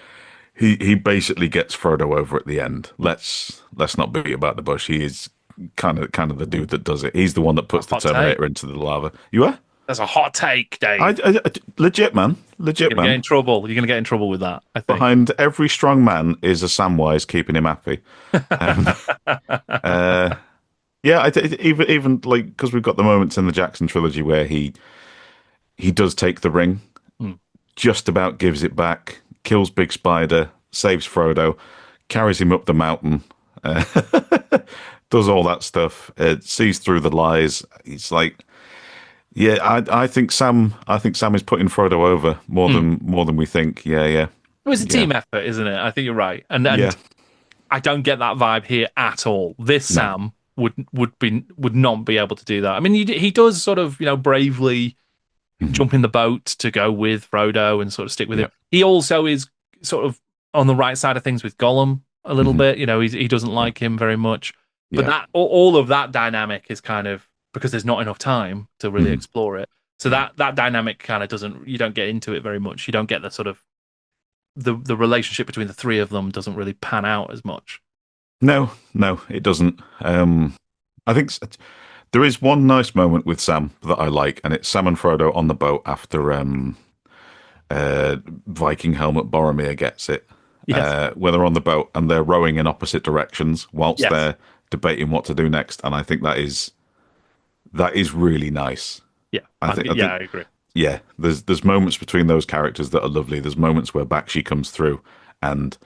S2: he basically gets Frodo over at the end. Let's not beat about the bush. He is kind of the dude that does it. He's the one that puts the
S1: Hot take.
S2: Terminator into the lava. You are?
S1: That's a hot take, Dave.
S2: Legit man, legit
S1: You're gonna get in
S2: man.
S1: trouble. You're gonna get in trouble with that, I think.
S2: Behind every strong man is a Samwise keeping him happy. Um, uh, yeah, even like because we've got the moments in the Jackson trilogy where he does take the ring,
S1: Mm.
S2: just about gives it back, kills Big Spider, saves Frodo, carries him up the mountain, uh, does all that stuff, sees through the lies. He's like, yeah, I think Sam is putting Frodo over more than we think. Yeah, yeah,
S1: It was a
S2: yeah,
S1: team effort, isn't it? I think you're right. And
S2: yeah.
S1: I don't get that vibe here at all. This
S2: No.
S1: Sam would not be able to do that. I mean, he does sort of bravely
S2: Mhm.
S1: jump in the boat to go with Frodo and sort of stick with
S2: Yeah.
S1: him. He also is sort of on the right side of things with Gollum a little
S2: Mhm.
S1: bit. He doesn't like him very much. But
S2: Yeah.
S1: that all of that dynamic is kind of because there's not enough time to really
S2: Mhm.
S1: explore it. So
S2: Yeah.
S1: that dynamic kind of doesn't you don't get into it very much. You don't get the sort of the relationship between the three of them doesn't really pan out as much.
S2: No, no, it doesn't. I think there is one nice moment with Sam that I like, and it's Sam and Frodo on the boat after Viking helmet Boromir gets it,
S1: Yes.
S2: where they're on the boat and they're rowing in opposite directions whilst
S1: Yes.
S2: they're debating what to do next. And I think that is really nice.
S1: Yeah.
S2: I
S1: Yeah,
S2: think
S1: I agree.
S2: yeah, there's moments between those characters that are lovely. There's moments where Bakshi comes through and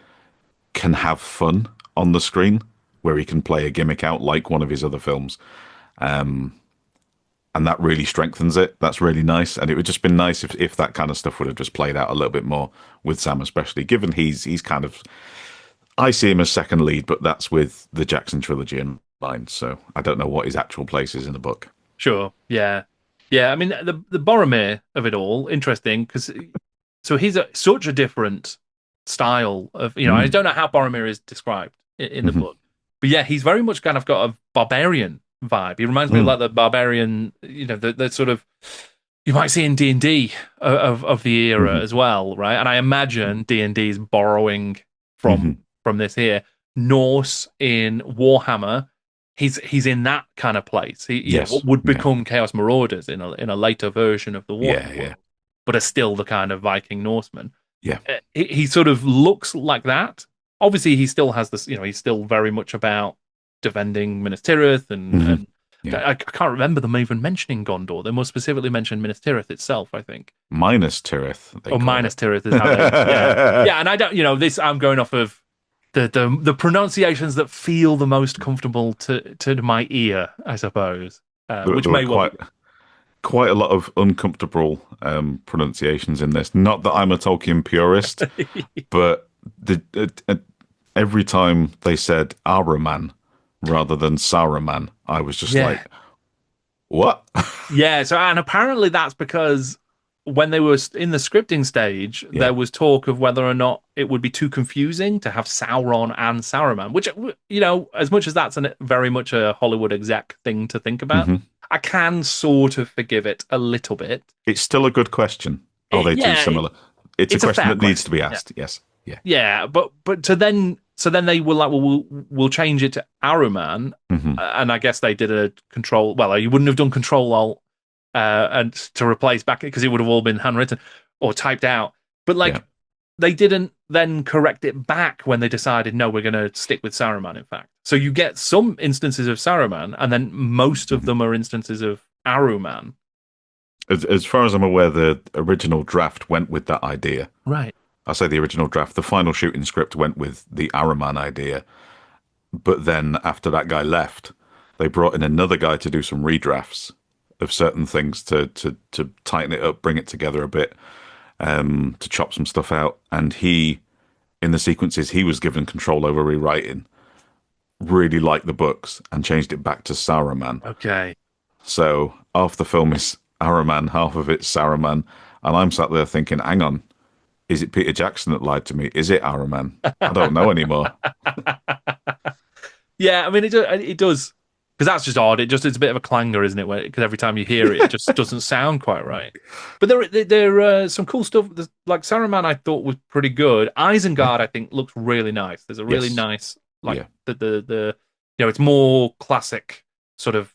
S2: can have fun on the screen, where he can play a gimmick out like one of his other films. And that really strengthens it. That's really nice. And it would just been nice if that kind of stuff would have just played out a little bit more with Sam, especially given he's kind of I see him as second lead, but that's with the Jackson trilogy in mind. So I don't know what his actual place is in the book.
S1: Sure. Yeah. Yeah. I mean, the Boromir of it all, interesting because so he's such a different style of I
S2: Mm.
S1: don't know how Boromir is described in the
S2: Hmm.
S1: book, but yeah, he's very much kind of got a barbarian vibe. He reminds me of
S2: Mm.
S1: like the barbarian, the sort of you might see in D&D of the era
S2: Hmm.
S1: as well, right? And I imagine D&D is borrowing from
S2: Hmm.
S1: from this here. Norse in Warhammer, he's in that kind of place. What
S2: Yes.
S1: would
S2: Yeah.
S1: become Chaos Marauders in a later version of the
S2: Yeah.
S1: Warhammer
S2: Yeah.
S1: world, but are still the kind of Viking Norseman.
S2: Yeah.
S1: He sort of looks like that. Obviously, he still has this. He's still very much about defending Minas Tirith,
S2: Hmm.
S1: and
S2: Yeah.
S1: I can't remember them even mentioning Gondor. They more specifically mentioned Minas Tirith itself, I think.
S2: Minus Tirith, they
S1: Or
S2: call
S1: Minas
S2: it.
S1: Tirith is how they, yeah, yeah. And I don't, this. I'm going off of the pronunciations that feel the most comfortable to my ear, I suppose, which
S2: There were
S1: may well be.
S2: quite a lot of uncomfortable pronunciations in this. Not that I'm a Tolkien purist, but every time they said Ahriman rather than Saruman, I was just
S1: Yeah,
S2: like, "What?"
S1: yeah. So, and apparently that's because when they were in the scripting stage,
S2: Yeah.
S1: there was talk of whether or not it would be too confusing to have Sauron and Saruman, which, as much as that's very much a Hollywood exec thing to think about,
S2: Hmm.
S1: I can sort of forgive it a little bit.
S2: It's still a good question. Are they too
S1: Yeah,
S2: similar? It's a
S1: it's a
S2: question
S1: fair
S2: that needs to
S1: question.
S2: be
S1: Yeah,
S2: asked. Yes. Yeah.
S1: yeah, but so then they were like, well, we'll change it to Aruman,
S2: Hmm.
S1: and I guess they did a control. Well, you wouldn't have done Control Alt and to replace back because it would have all been handwritten or typed out. But
S2: Yeah.
S1: like they didn't then correct it back when they decided no, we're going to stick with Saruman. In fact, so you get some instances of Saruman, and then most of
S2: Mhm.
S1: them are instances of Aruman.
S2: As far as I'm aware, the original draft went with that idea.
S1: Right.
S2: I say the original draft. The final shooting script went with the Araman idea. But then after that guy left, they brought in another guy to do some redrafts of certain things to tighten it up, bring it together a bit, to chop some stuff out. And he, in the sequences he was given control over rewriting, really liked the books and changed it back to Saruman.
S1: Okay.
S2: So half the film is Araman, half of it's Saruman. And I'm sat there thinking, hang on, is it Peter Jackson that lied to me? Is it Araman? I don't know anymore.
S1: Yeah, I mean it does because that's just odd. It's a bit of a clangor, isn't it? Because every time you hear it, it just doesn't sound quite right. But there are some cool stuff. Like Saruman, I thought was pretty good.
S2: Yeah.
S1: Isengard, I think, looks really nice. There's a really
S2: Yes.
S1: nice like
S2: Yeah.
S1: the it's more classic sort of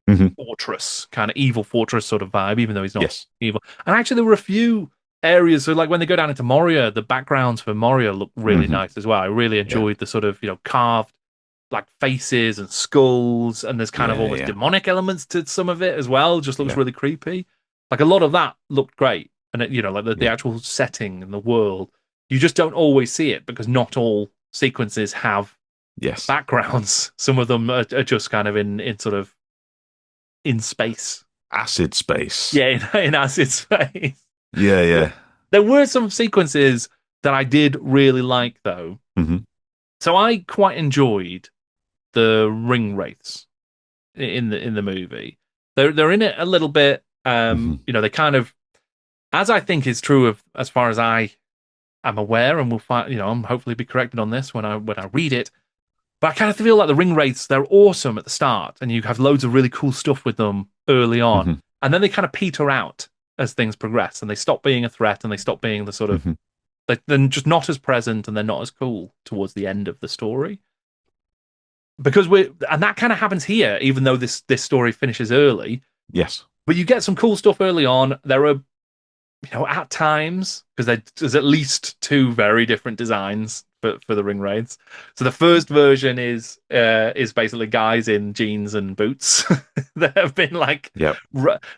S2: Hmm.
S1: fortress kind of evil fortress sort of vibe, even though he's not
S2: Yes.
S1: evil. And actually, there were a few areas. So like when they go down into Moria, the backgrounds for Moria look really
S2: Hmm.
S1: nice as well. I really
S2: Yeah.
S1: enjoyed the sort of carved like faces and skulls, and there's kind of
S2: Yeah.
S1: almost
S2: Yeah.
S1: demonic elements to some of it as well. Just looks
S2: Yeah.
S1: really creepy. Like a lot of that looked great, and like the
S2: Yeah.
S1: actual setting and the world, you just don't always see it because not all sequences have
S2: Yes.
S1: backgrounds. Some of them are just kind of in sort of in space.
S2: Acid space.
S1: Yeah, in acid space.
S2: Yeah.
S1: But
S2: Yeah.
S1: there were some sequences that I did really like though.
S2: Hmm.
S1: So I quite enjoyed the ring wraiths in the movie. They're in it a little bit.
S2: Hmm.
S1: They kind of, as I think is true of as far as I am aware, and we'll find. I'm hopefully be corrected on this when I read it. But I kind of feel like the ring wraiths, they're awesome at the start, and you have loads of really cool stuff with them early on,
S2: Hmm.
S1: and then they kind of peter out as things progress, and they stop being a threat, and they stop being the sort of
S2: Hmm.
S1: they're just not as present, and they're not as cool towards the end of the story. Because and that kind of happens here, even though this story finishes early.
S2: Yes.
S1: But you get some cool stuff early on. There are, at times, because there's at least two very different designs for the ring wraiths. So the first version is basically guys in jeans and boots that have been like
S2: Yep.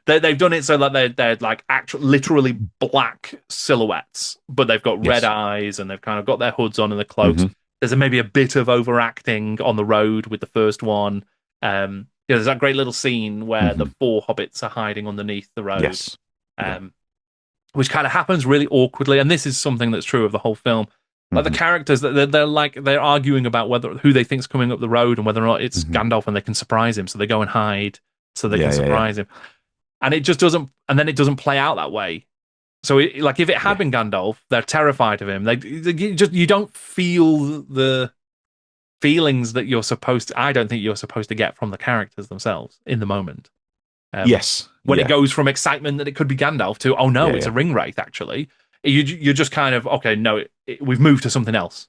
S1: they've done it so that they're like actual literally black silhouettes, but they've got red
S2: Yes.
S1: eyes and they've kind of got their hoods on and their cloaks.
S2: Hmm.
S1: There's maybe a bit of overacting on the road with the first one. There's that great little scene where the
S2: Hmm.
S1: four hobbits are hiding underneath the road.
S2: Yes. Yeah.
S1: Um, which kind of happens really awkwardly. And this is something that's true of the whole film. Like the
S2: Hmm.
S1: characters, they're arguing about who they think's coming up the road and whether or not it's
S2: Hmm.
S1: Gandalf, and they can surprise him. So they go and hide so they can
S2: Yeah. Yeah. Yeah.
S1: surprise him. And it just doesn't. And then it doesn't play out that way. So like if it had
S2: Yeah.
S1: been Gandalf, they're terrified of him. You don't feel the feelings that you're supposed to. I don't think you're supposed to get from the characters themselves in the moment.
S2: Yes.
S1: When it
S2: Yeah.
S1: goes from excitement that it could be Gandalf to, oh no,
S2: Yeah.
S1: it's a
S2: Yeah.
S1: ring wraith, actually. You're just kind of, okay, no, we've moved to something else.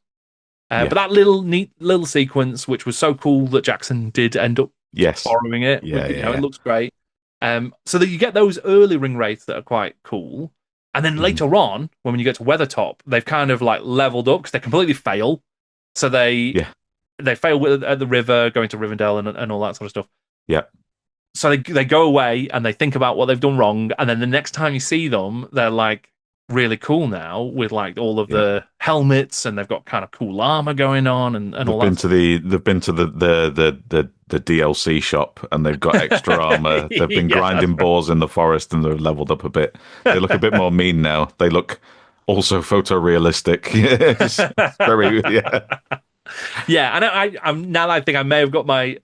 S1: But
S2: Yeah.
S1: that little neat little sequence, which was so cool that Jackson did end up
S2: Yes.
S1: borrowing it,
S2: Yeah.
S1: you
S2: Yeah.
S1: know, it
S2: Yeah.
S1: looks great. So that you get those early ring wraiths that are quite cool. And then
S2: Mhm.
S1: later on, when you get to Weathertop, they've kind of like leveled up because they completely fail. So
S2: Yeah.
S1: they fail at the river, going to Rivendell and all that sort of stuff.
S2: Yeah.
S1: So they go away and they think about what they've done wrong, and then the next time you see them, they're like really cool now with like all of
S2: Yeah.
S1: the helmets, and they've got kind of cool armor going on and all that.
S2: They've been to the DLC shop and they've got extra armor. They've been
S1: Yeah, that's
S2: grinding
S1: right.
S2: boars in the forest and they've leveled up a bit. They look a bit more mean now. They look also photorealistic. It's very yeah.
S1: Yeah, and I'm now that I think I may have got my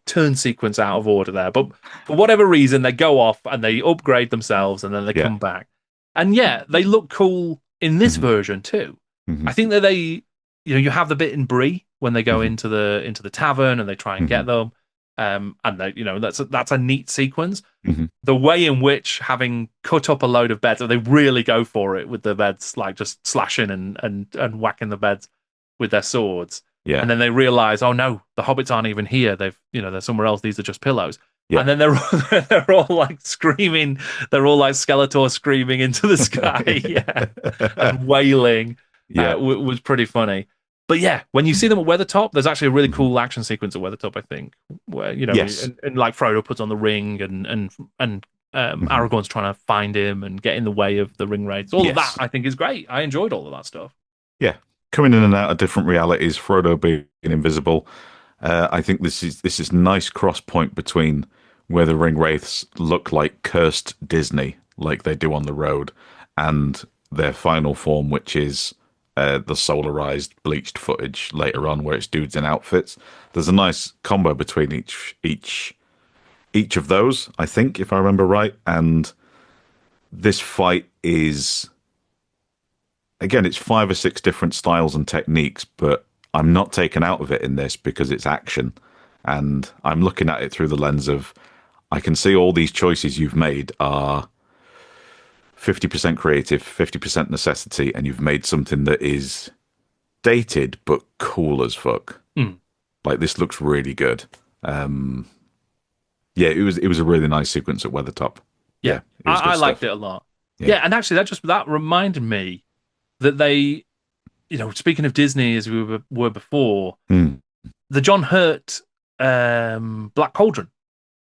S1: turn sequence out of order there, but for whatever reason, they go off and they upgrade themselves, and then they
S2: Yeah.
S1: come back, and yeah, they look cool in this
S2: Hmm.
S1: version too. I
S2: Hmm.
S1: think that you have the bit in Bree when they go
S2: Hmm.
S1: into the tavern and they try and
S2: Hmm.
S1: get them, and that's a neat sequence.
S2: Hmm.
S1: The way in which, having cut up a load of beds, they really go for it with the beds, like just slashing and whacking the beds with their swords.
S2: Yeah.
S1: And then they realize, oh no, the hobbits aren't even here. They're somewhere else. These are just pillows.
S2: Yeah.
S1: And then they're all like screaming. They're all like Skeletor screaming into the sky, yeah, and wailing.
S2: Yeah.
S1: Was pretty funny. But yeah, when you see them at Weathertop, there's actually a really
S2: Mhm.
S1: cool action sequence at Weathertop, I think, where
S2: Yes.
S1: and like Frodo puts on the ring and
S2: Hmm.
S1: Aragorn's trying to find him and get in the way of the ring wraiths. All of that,
S2: Yes.
S1: I think, is great. I enjoyed all of that stuff.
S2: Yeah. Coming in and out of different realities, Frodo being invisible. I think this is nice cross point between where the ring wraiths look like cursed Disney, like they do on the road, and their final form, which is the solarized, bleached footage later on, where it's dudes in outfits. There's a nice combo between each of those, I think, if I remember right. And this fight is again, it's five or six different styles and techniques, but I'm not taken out of it in this because it's action. And I'm looking at it through the lens of I can see all these choices you've made are 50% creative, 50% necessity, and you've made something that is dated but cool as fuck.
S1: Mm.
S2: Like this looks really good. Um, yeah, it was a really nice sequence at Weathertop.
S1: Yeah,
S2: Yeah, it was
S1: I
S2: good
S1: liked
S2: stuff.
S1: it a lot.
S2: Yeah.
S1: Yeah, and actually, that reminded me that speaking of Disney as we were before,
S2: Mm.
S1: the John Hurt Black Cauldron,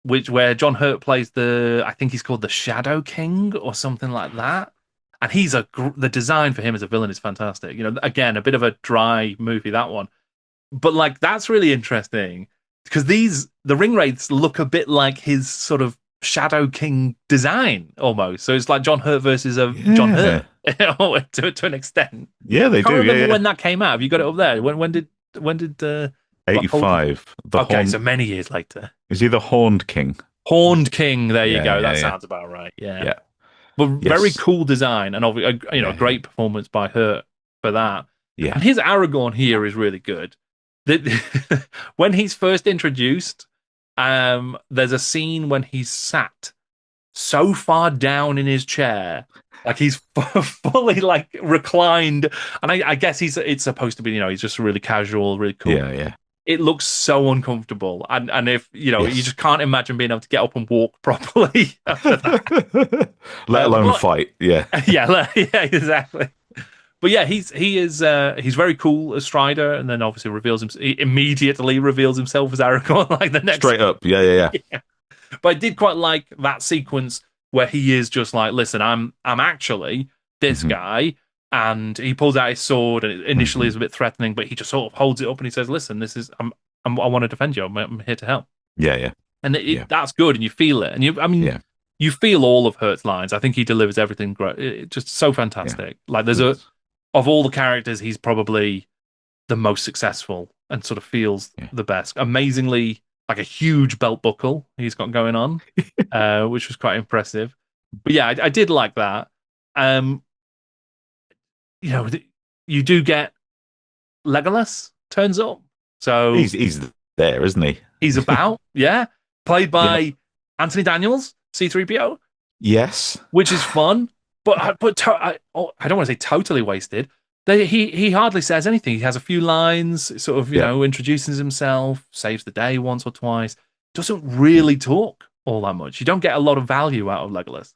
S1: where John Hurt plays I think he's called the Shadow King or something like that. And the design for him as a villain is fantastic. Again, a bit of a dry movie, that one. But like that's really interesting because the ring wraiths look a bit like his sort of Shadow King design almost. So it's like John Hurt versus a John
S2: Yeah.
S1: Hurt to an extent.
S2: Yeah,
S1: I
S2: they
S1: can't
S2: do.
S1: remember
S2: Yeah, yeah.
S1: when that came out. Have you got it up there? When did Black Cauldron?
S2: 85. The
S1: Okay, so
S2: Horn
S1: many years later.
S2: is he the Horned King?
S1: Horned King. There you
S2: Yeah,
S1: go.
S2: yeah,
S1: That
S2: yeah.
S1: sounds about right. Yeah,
S2: Yeah.
S1: but very
S2: Yes.
S1: cool design and obviously a
S2: Yeah, yeah.
S1: great performance by Hurt for that.
S2: Yeah.
S1: And his Aragorn here is really good. When he's first introduced, there's a scene when he's sat so far down in his chair, like he's fully like reclined, and I guess it's supposed to be, he's just really casual, really cool.
S2: Yeah, yeah.
S1: It looks so uncomfortable, and if you
S2: Yes.
S1: just can't imagine being able to get up and walk properly after that.
S2: Let alone
S1: But
S2: fight. Yeah.
S1: yeah, yeah, exactly. But yeah, he's very cool as Strider, and then obviously he immediately reveals himself as Aragorn like the next.
S2: Straight up. Yeah, yeah,
S1: Yeah. But I did quite like that sequence where he is just like, listen, I'm actually
S2: yeah.
S1: this guy, and he pulls out his sword, and it initially
S2: Hmm.
S1: is a bit threatening, but he just sort of holds it up and he says, listen, this is I want to defend you. I'm here to help,
S2: Yeah, yeah.
S1: and
S2: Yeah.
S1: that's good, and you feel it, and
S2: Yeah.
S1: you feel all of Hurt's lines. I think he delivers everything great, just so
S2: Yeah.
S1: fantastic. Like
S2: Good.
S1: of all the characters, he's probably the most successful and sort of feels
S2: Yeah.
S1: the best. Amazingly, like a huge belt buckle he's got going on, which was quite impressive. But yeah, I did like that. Um, you do get Legolas turns up, so
S2: He's there, isn't he?
S1: he's about, yeah, played
S2: Yeah.
S1: by Anthony Daniels, C-3PO,
S2: Yes.
S1: which is fun, but I don't want to say totally wasted. He hardly says anything. He has a few lines, sort of,
S2: Yeah.
S1: introduces himself, saves the day once or twice. Doesn't really talk all that much. You don't get a lot of value out of Legolas.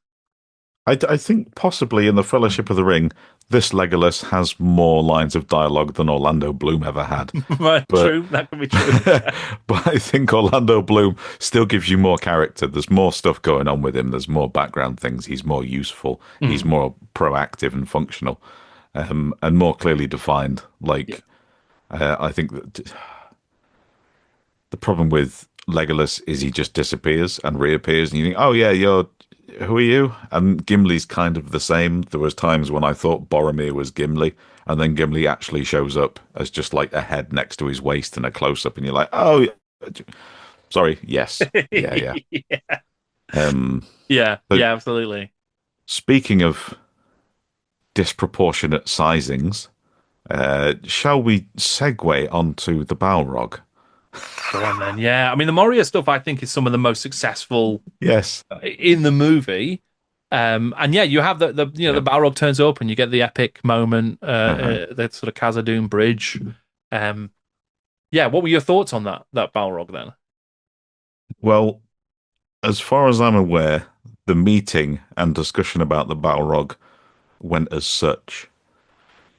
S2: I think possibly in the Fellowship of the Ring, this Legolas has more lines of dialogue than Orlando Bloom ever had.
S1: Right,
S2: But
S1: true, that could be true.
S2: but I think Orlando Bloom still gives you more character. There's more stuff going on with him. There's more background things. He's more useful. He's
S1: Mm,
S2: more proactive and functional, and more clearly defined.
S1: yeah.
S2: I think that the problem with Legolas is he just disappears and reappears, and you think, oh yeah, who are you? And Gimli's kind of the same. There was times when I thought Boromir was Gimli, and then Gimli actually shows up as just like a head next to his waist in a close up, and you're like, oh, sorry, yes, yeah, yeah.
S1: Yeah.
S2: Um,
S1: Yeah,
S2: but
S1: yeah, absolutely.
S2: speaking of disproportionate sizings, shall we segue onto the Balrog?
S1: Go on then. Yeah, I mean the Moria stuff I think is some of the most successful
S2: Yes.
S1: in the movie. And yeah, you have the
S2: Yep.
S1: Balrog turns up and you get the epic moment,
S2: Uh-huh.
S1: that sort of Khazad-dûm bridge. Um, yeah, what were your thoughts on that Balrog then?
S2: Well, as far as I'm aware, the meeting and discussion about the Balrog went as such.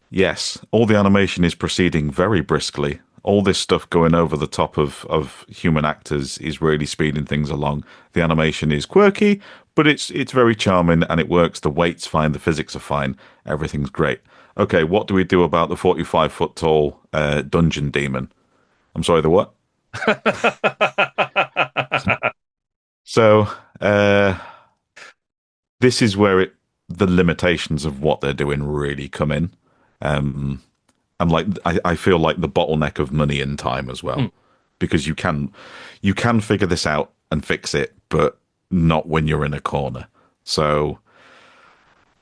S2: Yes, all the animation is proceeding very briskly. All this stuff going over the top of human actors is really speeding things along. The animation is quirky, but it's very charming and it works. The weight's fine, the physics are fine, everything's great. Okay, what do we do about the 45-foot tall dungeon demon? I'm sorry, the what? So, uh, this is where the limitations of what they're doing really come in. Um, and like I feel like the bottleneck of money and time as well,
S1: Mm.
S2: because you can figure this out and fix it, but not when you're in a corner. So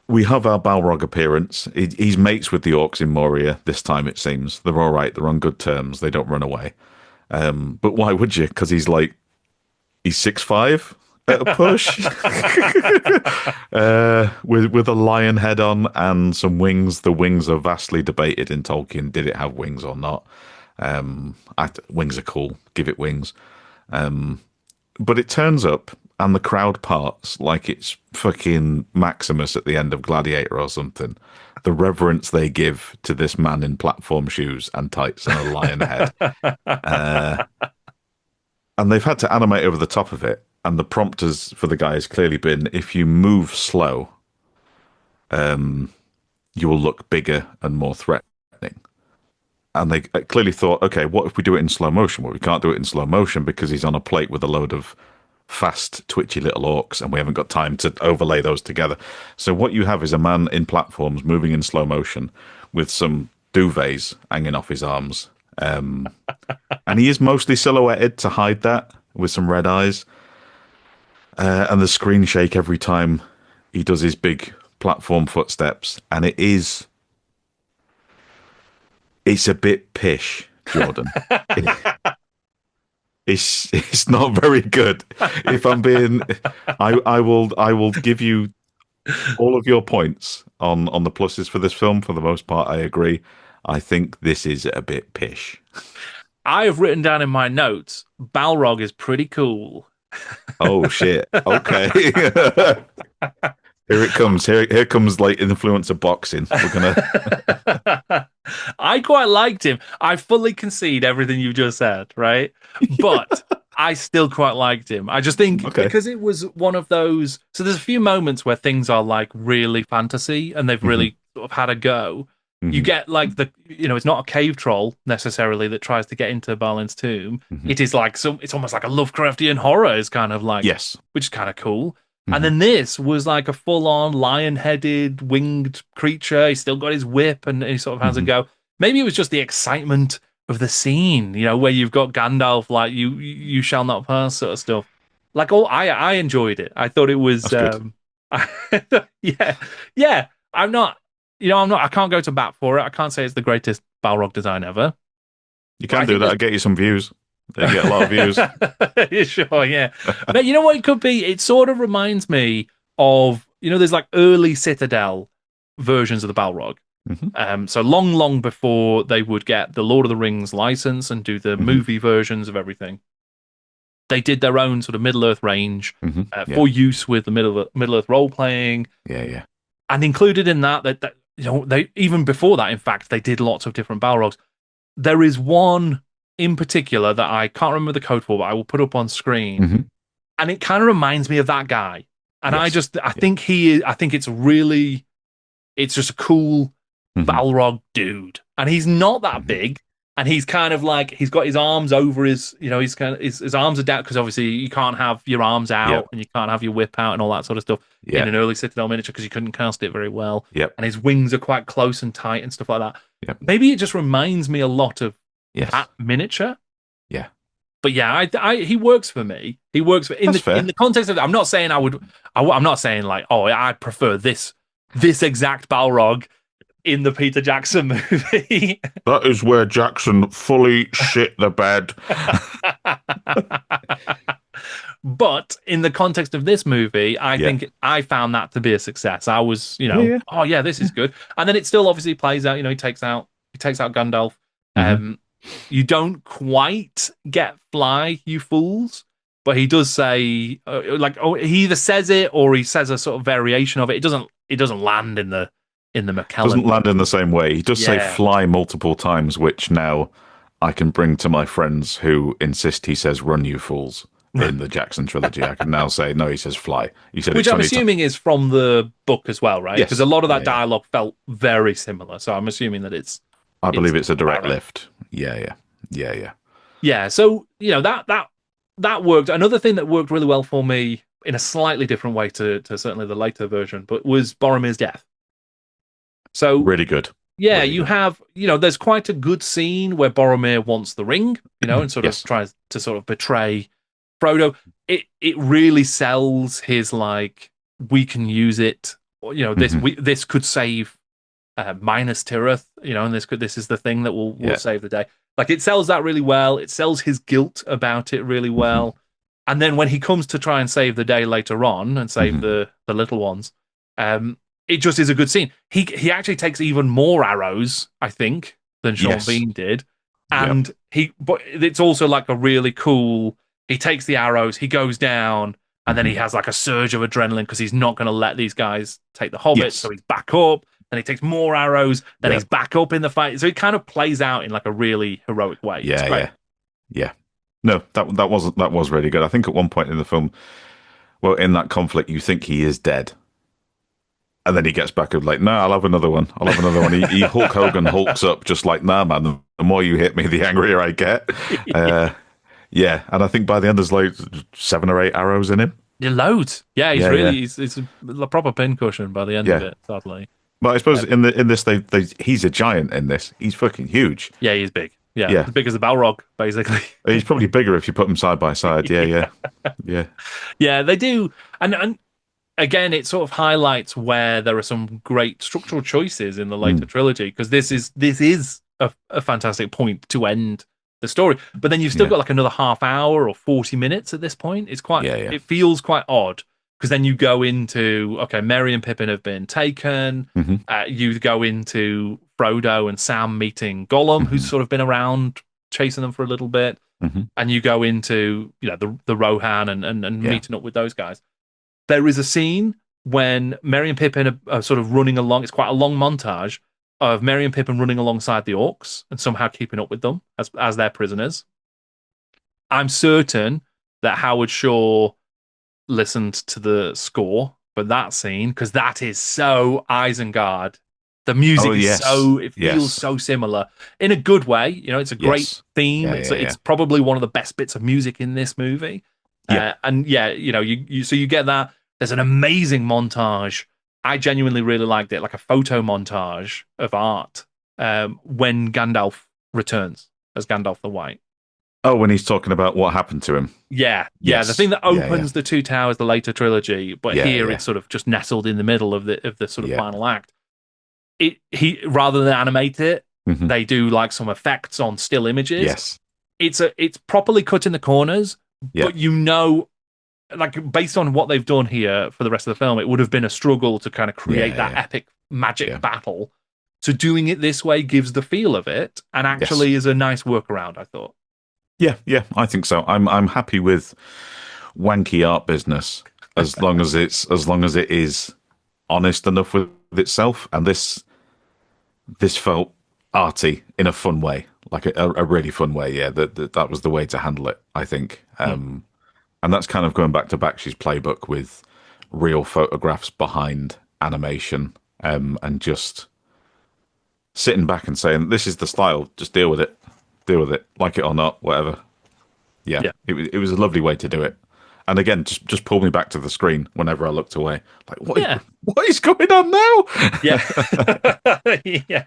S2: we have our Balrog appearance. He's mates with the orcs in Moria this time. It seems they're all right. They're on good terms. They don't run away. But why would you? Because he's 6'5" at a push, with a lion head on and some wings. The wings are vastly debated in Tolkien. Did it have wings or not? Wings are cool. Give it wings. But it turns up and the crowd parts like it's fucking Maximus at the end of Gladiator or something. The reverence they give to this man in platform shoes and tights and a lion head. And they've had to animate over the top of it. And the prompters for the guy has clearly been, if you move slow, you will look bigger and more threatening. And they clearly thought, okay, what if we do it in slow motion? Well, we can't do it in slow motion because he's on a plate with a load of fast, twitchy little orcs, and we haven't got time to overlay those together. So what you have is a man in platforms moving in slow motion with some duvets hanging off his arms. And he is mostly silhouetted to hide that with some red eyes. And the screen shake every time he does his big platform footsteps. And it's a bit pish, Jordan. It's not very good. If I'm being, I will give you all of your points on the pluses for this film. For the most part, I agree. I think this is a bit pish.
S1: I have written down in my notes, Balrog is pretty cool.
S2: Oh shit. Okay. Here it comes. Here comes like influence of boxing. We're gonna.
S1: I quite liked him. I fully concede everything you just said, right? But I still quite liked him. I just think
S2: Okay.
S1: because it was one of those. So there's a few moments where things are like really fantasy and they've
S2: hmm
S1: really sort of had a go. You
S2: hmm
S1: get like it's not a cave troll necessarily that tries to get into Balin's tomb.
S2: hmm
S1: It is like it's almost like a Lovecraftian horror is kind of like,
S2: Yes.
S1: which is kind of cool. And
S2: hmm
S1: then this was like a full-on lion-headed winged creature. He's still got his whip and he sort of has a
S2: hmm
S1: go. Maybe it was just the excitement of the scene, where you've got Gandalf like you shall not pass sort of stuff. Like I enjoyed it. I thought it was
S2: That's good.
S1: yeah. Yeah. I can't go to bat for it. I can't say it's the greatest Balrog design ever.
S2: You
S1: But I
S2: can do
S1: think
S2: that.
S1: there's
S2: I'll get you some views. They get a lot of views.
S1: Sure, yeah. But you know what it could be? It sort of reminds me of, there's like early Citadel versions of the Balrog. So long before they would get the Lord of the Rings license and do the movie versions of everything, they did their own sort of Middle Earth range for use with the Middle Earth role playing.
S2: Yeah.
S1: And included in that they even before that, in fact, they did lots of different Balrogs. There is one in particular that I can't remember the code for, but I will put up on screen, and it kind of reminds me of that guy. And I think it's just a cool Balrog dude, and he's not that big, and he's kind of like he's got his arms over his, he's kind of his arms are down because obviously you can't have your arms out and you can't have your whip out and all that sort of stuff in an early Citadel miniature because you couldn't cast it very well. And his wings are quite close and tight and stuff like that. Maybe it just reminds me a lot of that miniature. But yeah, he works for me. He works for in the context of. I'm not saying I'm not saying like, oh, I prefer this exact Balrog in the Peter Jackson movie.
S2: That is where Jackson fully shit the bed.
S1: But in the context of this movie, I think I found that to be a success. I was, oh yeah, this is good. And then it still obviously plays out. He takes out Gandalf. You don't quite get Fly, you fools, but he does say he either says it or he says a sort of variation of it. It doesn't land in the McKellen.
S2: Doesn't land in the same way. He does say fly multiple times, which now I can bring to my friends who insist he says run, you fools, in the Jackson trilogy. I can now say, no, he says fly. He said,
S1: which I'm assuming is from the book as well, right?
S2: Yes.
S1: Because a lot of that dialogue felt very similar. So I'm assuming that
S2: I believe it's a direct lift. Yeah.
S1: Yeah, so, that worked. Another thing that worked really well for me in a slightly different way to certainly the later version, but was Boromir's death. So
S2: really good.
S1: Yeah, really have, there's quite a good scene where Boromir wants the ring, and sort of tries to sort of betray Frodo. It really sells his like, we can use it, this could save Minas Tirith, and this is the thing that will save the day. Like, it sells that really well. It sells his guilt about it really well. And then when he comes to try and save the day later on and save the little ones, it just is a good scene. He actually takes even more arrows, I think, than Sean Bean did. And but it's also like a really cool, he takes the arrows, he goes down, and then he has like a surge of adrenaline because he's not going to let these guys take the hobbits, so he's back up. Then he takes more arrows. Then he's back up in the fight. So it kind of plays out in like a really heroic way.
S2: Yeah. No, that was really good. I think at one point in the film, well, in that conflict, you think he is dead, and then he gets back up like, no, I'll have another one. He Hulk Hogan hulks up just like, nah, man. The more you hit me, the angrier I get. And I think by the end there's like 7 or 8 arrows in him.
S1: Yeah, loads. Yeah, he's a proper pincushion by the end of it. Sadly.
S2: But I suppose in this, he's a giant in this. He's fucking huge.
S1: Yeah, he's big. Yeah, as big as a Balrog, basically.
S2: He's probably bigger if you put them side by side. Yeah.
S1: Yeah, they do. And again, it sort of highlights where there are some great structural choices in the later trilogy, because this is a fantastic point to end the story. But then you've still got like another half hour or 40 minutes at this point. It's quite. It feels quite odd. Because then you go into, okay, Merry and Pippin have been taken. You go into Frodo and Sam meeting Gollum, who's sort of been around chasing them for a little bit. And you go into, the Rohan and meeting up with those guys. There is a scene when Merry and Pippin are sort of running along. It's quite a long montage of Merry and Pippin running alongside the orcs and somehow keeping up with them as their prisoners. I'm certain that Howard Shore listened to the score for that scene, because that is so Isengard. The music it feels so similar in a good way. It's a great theme. It's probably one of the best bits of music in this movie. You get that. There's an amazing montage. I genuinely really liked it, like a photo montage of art when Gandalf returns as Gandalf the White.
S2: Oh, when he's talking about what happened to him.
S1: Yeah. The thing that opens the Two Towers, the later trilogy, but here it's sort of just nestled in the middle of the sort of final act. He rather than animate it, they do like some effects on still images. it's properly cut in the corners,
S2: Yeah,
S1: but you know, like based on what they've done here for the rest of the film, it would have been a struggle to kind of create that
S2: yeah,
S1: epic magic
S2: yeah.
S1: battle. So doing it this way gives the feel of it, and
S2: Yes.
S1: actually is a nice workaround, I thought.
S2: Yeah, yeah, I think so. I'm happy with wanky art business as long as it is honest enough with itself. And this felt arty in a fun way, like a really fun way. Yeah, that was the way to handle it, I think.
S1: Mm.
S2: And that's kind of going back to Bakshi's playbook with real photographs behind animation, and just sitting back and saying, "This is the style. Just deal with it, like it or not, whatever." Yeah,
S1: Yeah.
S2: it was a lovely way to do it. And again, just pull me back to the screen whenever I looked away. Like,
S1: Yeah.
S2: what is going on
S1: Yeah.
S2: now?
S1: Yeah.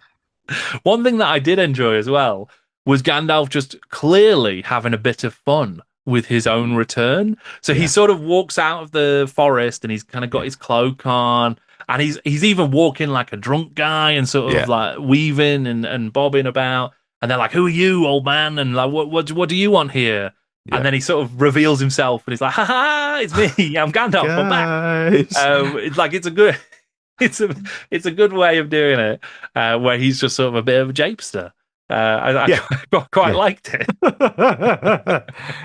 S1: One thing that I did enjoy as well was Gandalf just clearly having a bit of fun with his own return. So he
S2: Yeah,
S1: sort of walks out of the forest and he's kind of got
S2: yeah,
S1: his cloak on, and he's even walking like a drunk guy and sort of
S2: yeah,
S1: like weaving and bobbing about. And they're like, "Who are you, old man?" And like, "What do you want here?" And
S2: yeah.
S1: then he sort of reveals himself and he's like, "Ha ha, it's me. I'm Gandalf. I'm back."
S2: Guys.
S1: It's like it's a good it's a it's a good way of doing it, where he's just sort of a bit of a japester. I
S2: Yeah,
S1: quite
S2: yeah.
S1: liked it.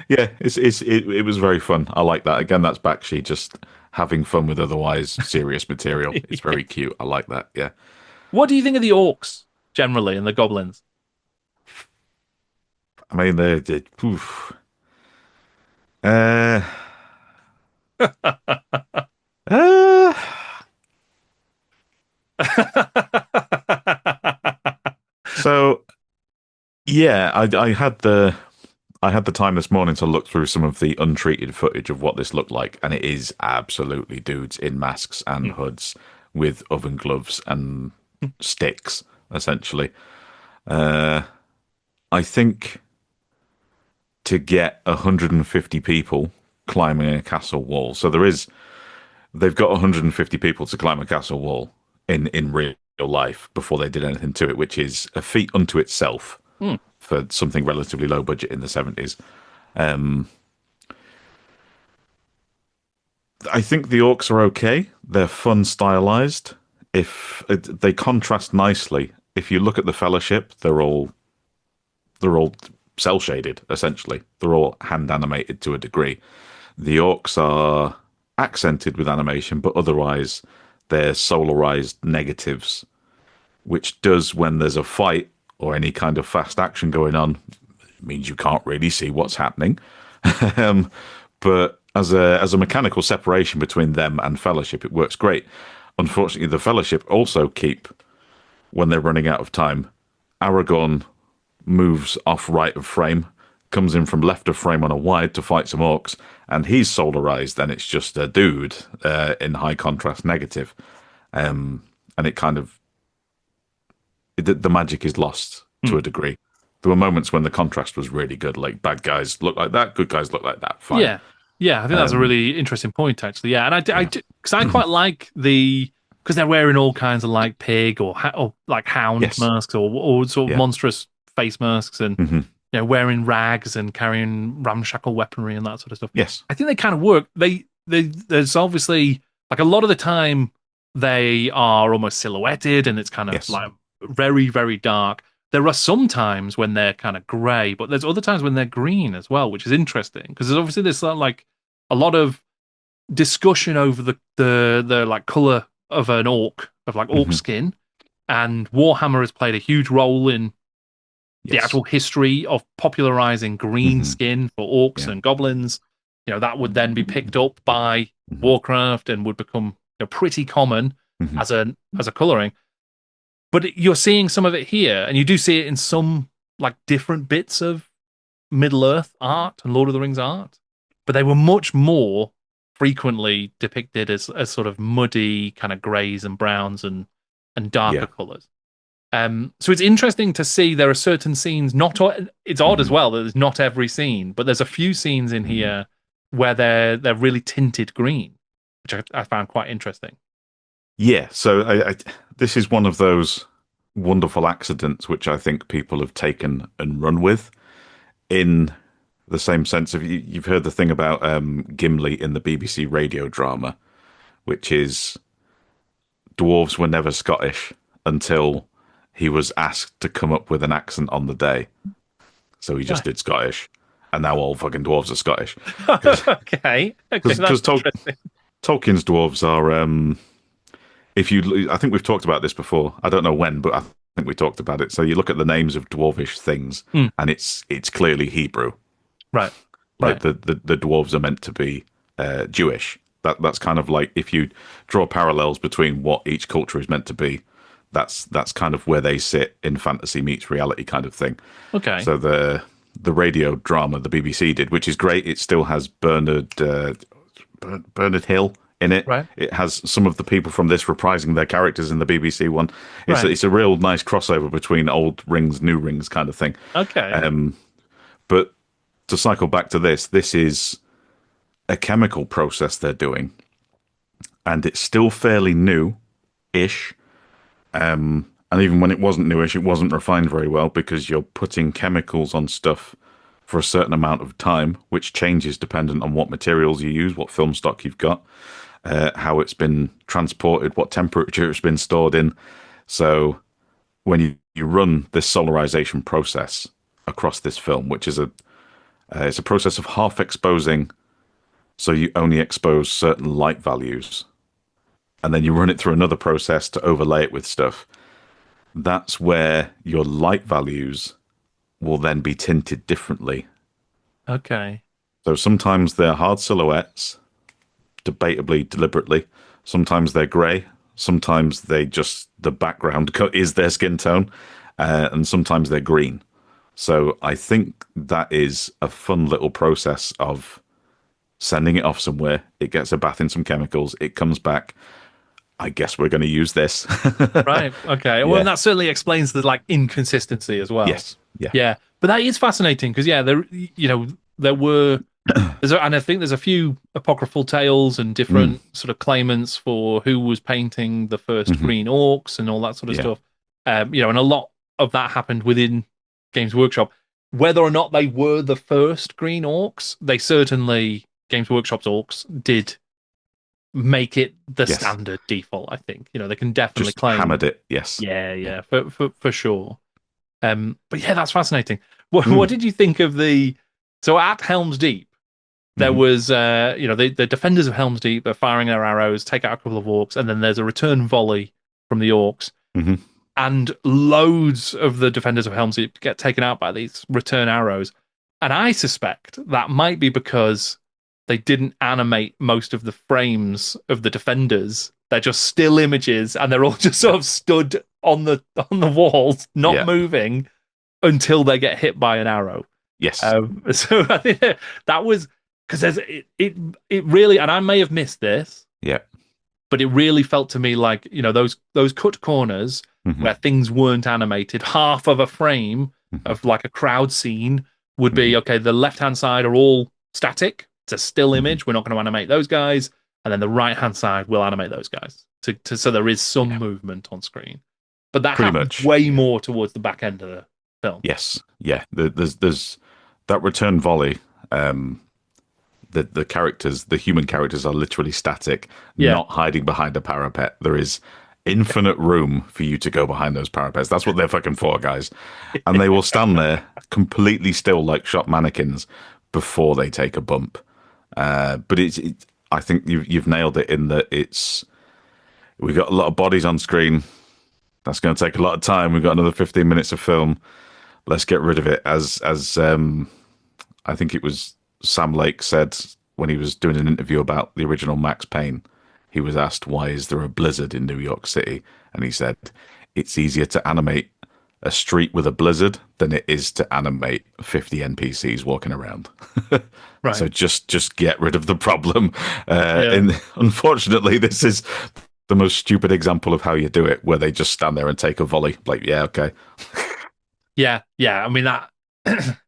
S2: Yeah, it was very fun. I like that. Again, that's Bakshi just having fun with otherwise serious material. It's very cute. I like that. Yeah.
S1: What do you think of the orcs generally and the goblins?
S2: I mean, they oof. Uh, uh, so yeah, I had the time this morning to look through some of the untreated footage of what this looked like, and it is absolutely dudes in masks and hoods with oven gloves and sticks, essentially. Uh, I think to get 150 people climbing a castle wall, so they've got 150 people to climb a castle wall in real life before they did anything to it, which is a feat unto itself
S1: Hmm.
S2: for something relatively low budget in the 70s. Um, I think the orcs are okay. They're fun stylized. If they contrast nicely. If you look at the Fellowship, they're all cell shaded essentially. They're all hand animated to a degree. The orcs are accented with animation, but otherwise they're solarized negatives, which does when there's a fight or any kind of fast action going on, it means you can't really see what's happening. um, but as a mechanical separation between them and Fellowship, it works great. Unfortunately, the Fellowship also keep, when they're running out of time, Aragorn moves off right of frame, comes in from left of frame on a wide to fight some orcs, and he's solarized, and it's just a dude in high contrast negative. And it kind of, the magic is lost to
S1: Hmm.
S2: a degree. There were moments when the contrast was really good, like bad guys look like that, good guys look like that, fine.
S1: Yeah, yeah, I think that's a
S2: Um,
S1: really interesting point, actually. Yeah, and
S2: yeah.
S1: because I quite like because they're wearing all kinds of like pig or like hound
S2: Yes.
S1: masks or sort of
S2: Yeah.
S1: monstrous face masks, and
S2: Hmm.
S1: wearing rags and carrying ramshackle weaponry and that sort of stuff.
S2: Yes.
S1: I think they kind of work. There's obviously like a lot of the time they are almost silhouetted and it's kind of
S2: Yes.
S1: like very, very dark. There are some times when they're kind of grey, but there's other times when they're green as well, which is interesting because there's obviously this like a lot of discussion over the like color of an orc of like orc
S2: Hmm.
S1: skin, and Warhammer has played a huge role in the
S2: Yes.
S1: actual history of popularizing green
S2: Hmm.
S1: skin for orcs
S2: Yeah.
S1: and goblins. That would then be picked up by
S2: Hmm.
S1: Warcraft and would become pretty common
S2: Hmm.
S1: as a coloring. But you're seeing some of it here, and you do see it in some like different bits of Middle Earth art and Lord of the Rings art. But they were much more frequently depicted as sort of muddy kind of greys and browns and darker
S2: Yeah.
S1: colors. So it's interesting to see there are certain scenes. It's odd as
S2: Hmm.
S1: well that there's not every scene, but there's a few scenes in
S2: Hmm.
S1: here where they're really tinted green, which I found quite interesting.
S2: Yeah. So this is one of those wonderful accidents which I think people have taken and run with. in the same sense of you've heard the thing about Gimli in the BBC radio drama, which is dwarves were never Scottish until he was asked to come up with an accent on the day. So he just
S1: Right.
S2: did Scottish, and now all fucking dwarves are Scottish.
S1: Okay. Okay,
S2: Because
S1: that's interesting.
S2: Tolkien's dwarves are, if you, I think we've talked about this before. I don't know when, but I think we talked about it. So you look at the names of dwarvish things,
S1: Hmm.
S2: and it's clearly Hebrew.
S1: Right.
S2: Like
S1: Right.
S2: the dwarves are meant to be Jewish. That's kind of like if you draw parallels between what each culture is meant to be. That's kind of where they sit in fantasy meets reality kind of thing.
S1: Okay.
S2: So the radio drama the BBC did, which is great. It still has Bernard Hill in it.
S1: Right.
S2: It has some of the people from this reprising their characters in the BBC one.
S1: Right.
S2: It's a real nice crossover between old rings, new rings kind of thing.
S1: Okay.
S2: But to cycle back to this is a chemical process they're doing, and it's still fairly new-ish. And even when it wasn't newish, it wasn't refined very well because you're putting chemicals on stuff for a certain amount of time, which changes dependent on what materials you use, what film stock you've got, how it's been transported, what temperature it's been stored in. So when you run this solarization process across this film, which is it's a process of half exposing, so you only expose certain light values, and then you run it through another process to overlay it with stuff. That's where your light values will then be tinted differently.
S1: Okay.
S2: So sometimes they're hard silhouettes, debatably, deliberately. Sometimes they're grey. Sometimes the background is their skin tone. And sometimes they're green. So I think that is a fun little process of sending it off somewhere. It gets a bath in some chemicals. It comes back. I guess we're going to use this.
S1: Right. Okay. Well,
S2: Yeah.
S1: and that certainly explains the like inconsistency as well.
S2: Yes. Yeah.
S1: Yeah. But that is fascinating because there were and I think there's a few apocryphal tales and
S2: Mm.
S1: different sort of claimants for who was painting the first
S2: Hmm.
S1: green orcs and all that sort of
S2: Yeah.
S1: stuff. And a lot of that happened within Games Workshop. Whether or not they were the first green orcs, they certainly Games Workshop's orcs did make it the
S2: Yes.
S1: standard default. I think they can definitely
S2: Just
S1: claim.
S2: hammered it. Yes.
S1: Yeah, for sure. But yeah, that's fascinating. What
S2: Mm.
S1: did you think of the? So at Helm's Deep, there
S2: Hmm.
S1: was, the defenders of Helm's Deep. They're firing their arrows, take out a couple of orcs, and then there's a return volley from the orcs,
S2: Hmm.
S1: and loads of the defenders of Helm's Deep get taken out by these return arrows. And I suspect that might be because they didn't animate most of the frames of the defenders. They're just still images, and they're all just sort of stood on the walls, not
S2: Yeah.
S1: moving until they get hit by an arrow.
S2: Yes.
S1: So I think that was because it really, and I may have missed this,
S2: Yeah.
S1: but it really felt to me like those cut corners
S2: Hmm.
S1: where things weren't animated. Half of a frame
S2: Hmm.
S1: of like a crowd scene would be
S2: Hmm.
S1: okay. The left hand side are all static. It's a still
S2: Hmm.
S1: image. We're not going to animate those guys, and then the right hand side will animate those guys so there is some
S2: Yeah.
S1: movement on screen. But that
S2: Pretty
S1: happened
S2: much.
S1: way more towards the back end of the film.
S2: Yes. Yeah. There's that return volley. The characters, the human characters, are literally static,
S1: Yeah.
S2: not hiding behind a parapet. There is infinite room for you to go behind those parapets. That's what they're fucking for, guys. And they will stand there completely still, like shot mannequins, before they take a bump. But I think you've nailed it in that we've got a lot of bodies on screen. That's going to take a lot of time. We've got another 15 minutes of film. Let's get rid of it. As I think it was Sam Lake said when he was doing an interview about the original Max Payne, he was asked, why is there a blizzard in New York City? And he said, it's easier to animate a street with a blizzard than it is to animate 50 NPCs walking around.
S1: Right.
S2: So just get rid of the problem.
S1: Yeah.
S2: And unfortunately, this is the most stupid example of how you do it, where they just stand there and take a volley. Like, yeah, okay.
S1: Yeah. I mean that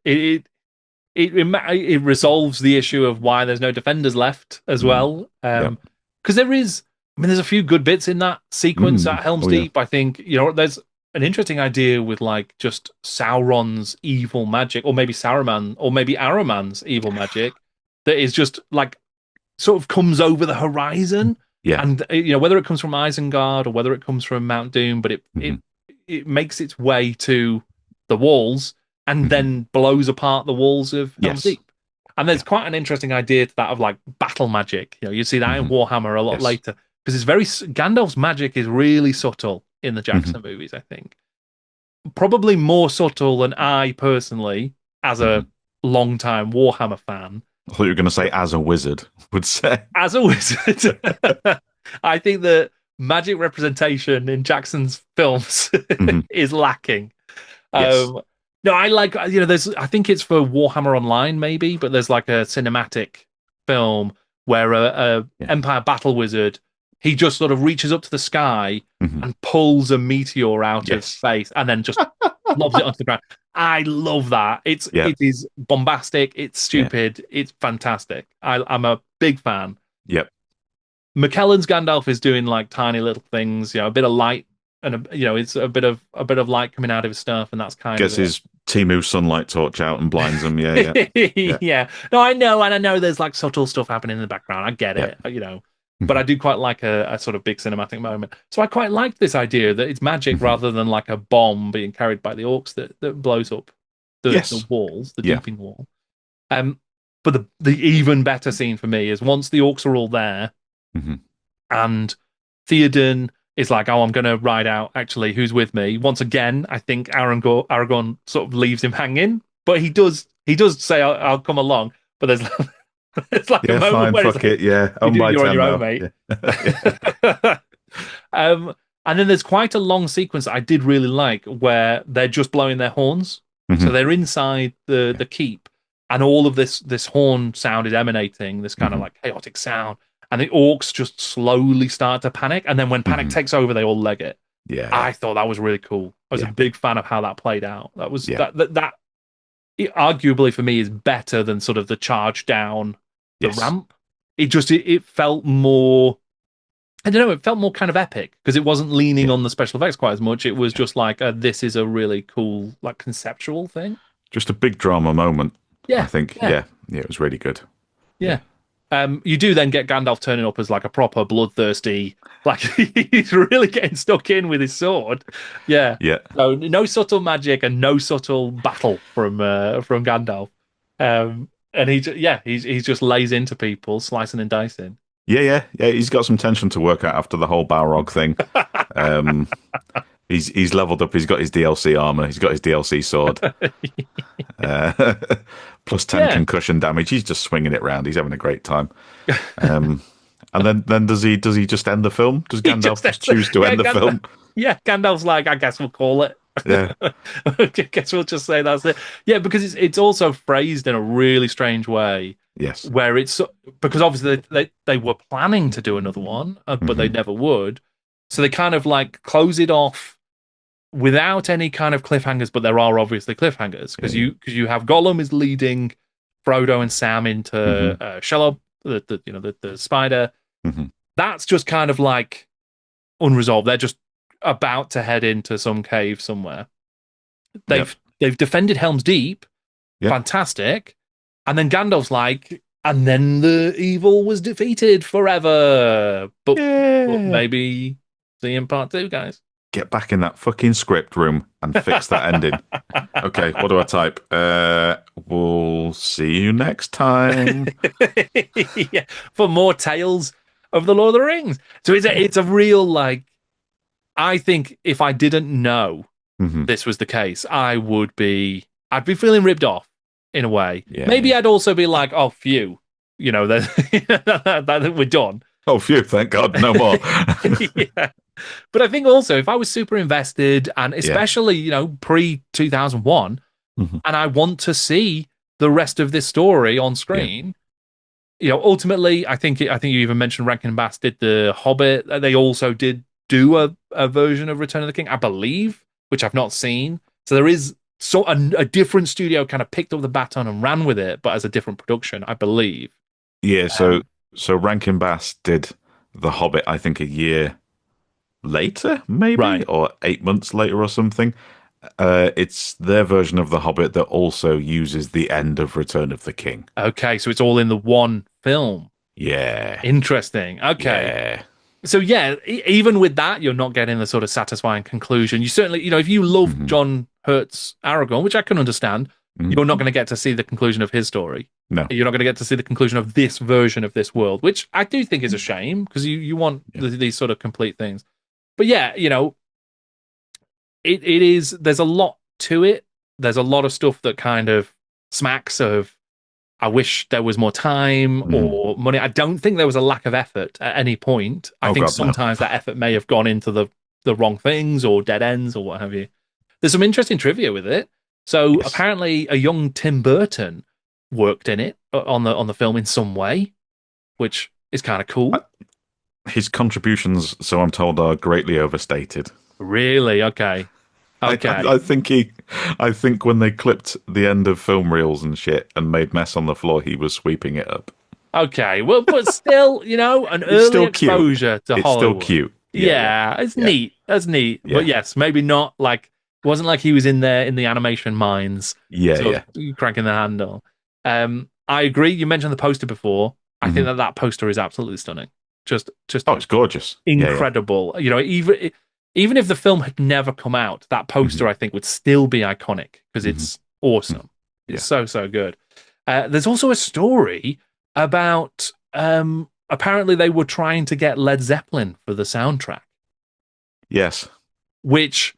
S1: it resolves the issue of why there's no defenders left as well.
S2: Yeah.
S1: Because there's a few good bits in that sequence at Helm's
S2: Oh, yeah.
S1: Deep. I think there's an interesting idea with like just Sauron's evil magic, or maybe Saruman, or maybe Araman's evil magic that is just like sort of comes over the horizon,
S2: Yeah.
S1: and whether it comes from Isengard or whether it comes from Mount Doom, but it
S2: Hmm.
S1: it makes its way to the walls and
S2: Hmm.
S1: then blows apart the walls of Helm's
S2: Yes.
S1: Deep. And there's
S2: Yeah.
S1: quite an interesting idea to that of like battle magic. You see that in
S2: Hmm.
S1: Warhammer a lot
S2: Yes.
S1: later because it's very Gandalf's magic is really subtle in the
S2: Hmm.
S1: Jackson movies, I think. Probably more subtle than I personally, as
S2: Hmm.
S1: a long-time Warhammer fan,
S2: I thought you were going to say as a wizard would say.
S1: as a wizard. I think that magic representation in Jackson's films
S2: Hmm.
S1: is lacking.
S2: Yes.
S1: Um, no, I like, there's, I think it's for Warhammer Online maybe, but there's like a cinematic film where a
S2: Yeah.
S1: Empire battle wizard, he just sort of reaches up to the sky
S2: Hmm.
S1: and pulls a meteor out of
S2: Yes.
S1: space and then just lobs it onto the ground. I love that.
S2: Yeah.
S1: It is bombastic, it's
S2: Yeah.
S1: stupid, it's fantastic. I'm a big fan.
S2: Yep.
S1: McKellen's Gandalf is doing like tiny little things, a bit of light and it's a bit of light coming out of his stuff, and that's kind of
S2: Gets
S1: it.
S2: his Timu sunlight torch out and blinds him. Yeah. Yeah. Yeah.
S1: Yeah. No, I know, and I know there's like subtle stuff happening in the background. I get
S2: Yeah.
S1: it, but I
S2: Hmm.
S1: do quite like a sort of big cinematic moment. So I quite like this idea that it's magic
S2: Hmm.
S1: rather than like a bomb being carried by the orcs that blows up the
S2: Yes.
S1: walls, the
S2: Yeah.
S1: deeping wall. Um, but the even better scene for me is once the orcs are all there
S2: Hmm.
S1: and Theoden is like, "Oh, I'm going to ride out. Actually, who's with me?" Once again, I think Aragorn sort of leaves him hanging, but he does say, "I'll come along." But there's it's like a
S2: Yeah.
S1: moment
S2: Fine.
S1: where he's
S2: Fuck it.
S1: like,
S2: Yeah. Own by
S1: You're on
S2: 10
S1: your own,
S2: now.
S1: mate."
S2: Yeah. Yeah.
S1: And then there's quite a long sequence that I did really like where they're just blowing their horns. So
S2: Hmm.
S1: they're inside the keep, and all of this horn sound is emanating, this kind of
S2: Hmm.
S1: like chaotic sound, and the orcs just slowly start to panic, and then when panic
S2: Hmm.
S1: takes over, they all leg it.
S2: Yeah. Yeah.
S1: I thought that was really cool. I was a
S2: Yeah.
S1: big fan of how that played out. That was
S2: Yeah.
S1: that it arguably for me is better than sort of the charge down the
S2: Yes.
S1: ramp. It felt more. I don't know. It felt more kind of epic because it wasn't leaning
S2: Yeah.
S1: on the special effects quite as much. It was just like this is a really cool like conceptual thing.
S2: Just a big drama moment, I
S1: Yeah,
S2: think.
S1: yeah,
S2: Yeah. Yeah. It was really good. Yeah.
S1: yeah. You do then get Gandalf turning up as like a proper bloodthirsty, like he's really getting stuck in with his sword. Yeah.
S2: Yeah.
S1: So no subtle magic and no subtle battle from Gandalf. And he's just lays into people, slicing and dicing.
S2: Yeah. Yeah. Yeah. He's got some tension to work out after the whole Balrog thing. Um, he's leveled up. He's got his DLC armor. He's got his DLC sword. Uh, plus 10
S1: Yeah.
S2: concussion damage. He's just swinging it round. He's having a great time. Um, and then does he just end the film? Does
S1: He
S2: Gandalf just
S1: ends
S2: choose to end the film?
S1: Yeah, Gandalf's like, I guess we'll call it.
S2: Yeah.
S1: I guess we'll just say that's it. Yeah, because it's also phrased in a really strange way
S2: Yes.
S1: where because obviously they were planning to do another one, but they
S2: Hmm.
S1: never would. So they kind of like close it off without any kind of cliffhangers, but there are obviously cliffhangers because
S2: Yeah.
S1: you have Gollum is leading Frodo and Sam into
S2: Hmm.
S1: Shelob, the spider.
S2: Hmm.
S1: That's just kind of like unresolved. They're just about to head into some cave somewhere.
S2: Yep.
S1: They've defended Helm's Deep,
S2: Yep.
S1: fantastic, and then Gandalf's like, and then the evil was defeated forever. But
S2: Yeah.
S1: maybe see in part two, guys.
S2: Get back in that fucking script room and fix that ending. Okay, what do I type? We'll see you next time.
S1: Yeah, for more tales of the Lord of the Rings. So it's a real like. I think if I didn't know
S2: Hmm.
S1: this was the case, I'd be feeling ripped off in a way.
S2: Yeah.
S1: Maybe I'd also be like, oh, phew, that we're done.
S2: Oh, phew, thank God, no more.
S1: Yeah. But I think also if I was super invested and
S2: Yeah.
S1: especially, pre 2001,
S2: Mhm.
S1: and I want to see the rest of this story on screen, ultimately, I think you even mentioned Rankin Bass did the Hobbit. They also did do a version of Return of the King, I believe, which I've not seen. So there is a different studio kind of picked up the baton and ran with it, but as a different production, I believe.
S2: Yeah, so Rankin Bass did The Hobbit, I think, a year later, maybe,
S1: Right.
S2: or 8 months later or something. It's their version of The Hobbit that also uses the end of Return of the King.
S1: Okay, so it's all in the one film.
S2: Yeah,
S1: Interesting. Okay.
S2: yeah.
S1: So yeah, even with that, you're not getting the sort of satisfying conclusion. You certainly, if you love
S2: Hmm.
S1: John Hurt's Aragorn, which I can understand, you're not
S2: Hmm.
S1: going to get to see the conclusion of his story.
S2: No.
S1: You're not going to get to see the conclusion of this version of this world, which I do think is a shame because you want
S2: Yeah.
S1: these sort of complete things. But yeah, it is. There's a lot to it. There's a lot of stuff that kind of smacks of I wish there was more time
S2: Mm.
S1: or money. I don't think there was a lack of effort at any point. I
S2: Oh
S1: think
S2: God, no.
S1: sometimes that effort may have gone into the wrong things or dead ends or what have you. There's some interesting trivia with it. So
S2: Yes.
S1: apparently, a young Tim Burton worked in it on the film in some way, which is kind of cool.
S2: His contributions, so I'm told, are greatly overstated.
S1: Really? Okay.
S2: I,
S1: Okay.
S2: I, I think he, I think when they clipped the end of film reels and shit and made mess on the floor, he was sweeping it up.
S1: Okay. Well, but still, an
S2: It's
S1: early
S2: still cute.
S1: exposure to
S2: It's still
S1: Hollywood.
S2: cute. Yeah, yeah,
S1: Yeah, it's
S2: yeah,
S1: neat. That's neat. But
S2: yeah,
S1: yes, maybe not like it wasn't like he was in there in the animation mines,
S2: yeah,
S1: sort
S2: yeah.
S1: of cranking the handle. I agree. You mentioned the poster before. I think
S2: Hmm.
S1: that poster is absolutely stunning. Just
S2: Oh, it's gorgeous. Yeah, yeah.
S1: incredible. Even if the film had never come out, that poster
S2: Hmm.
S1: I think would still be iconic because
S2: Hmm.
S1: it's awesome. It's
S2: Yeah.
S1: so good. There's also a story about apparently they were trying to get Led Zeppelin for the soundtrack,
S2: Yes.
S1: which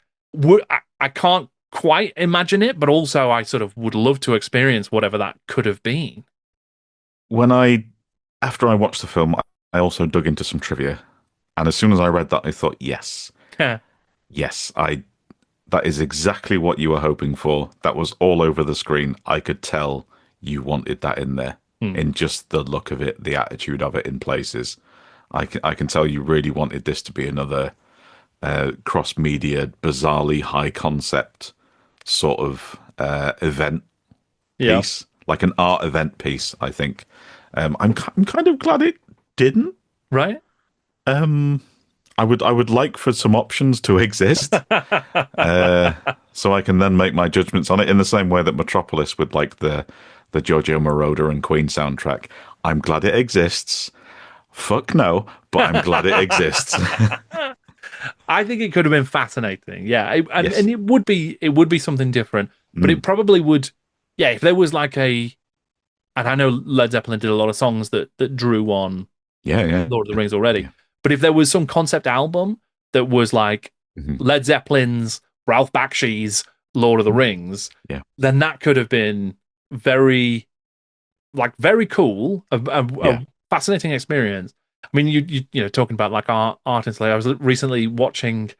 S1: I can't quite imagine it, but also I sort of would love to experience whatever that could have been.
S2: When after I watched the film, I also dug into some trivia, and as soon as I read that, I thought, yes, yes, that is exactly what you were hoping for. That was all over the screen. I could tell you wanted that in there,
S1: Hmm.
S2: in just the look of it, the attitude of it in places. I can tell you really wanted this to be another cross media, bizarrely high concept sort of event
S1: Yeah.
S2: piece, like an art event piece. I think. I'm kind of glad it didn't.
S1: Right.
S2: Um, I would like for some options to exist, so I can then make my judgments on it in the same way that Metropolis would like the Giorgio Moroder and Queen soundtrack. I'm glad it exists. Fuck no, but I'm glad it exists.
S1: I think it could have been fascinating. Yeah, and
S2: Yes.
S1: it would be something different, but
S2: Mm.
S1: it probably would. Yeah, if there was like and I know Led Zeppelin did a lot of songs that drew on
S2: Yeah, yeah,
S1: Lord of the Rings already,
S2: yeah.
S1: but if there was some concept album that was like
S2: Mhm.
S1: Led Zeppelin's, Ralph Bakshi's Lord of the Rings,
S2: Yeah,
S1: then that could have been very very cool,
S2: yeah.
S1: a fascinating experience. I mean, talking about like art installation. I was recently watching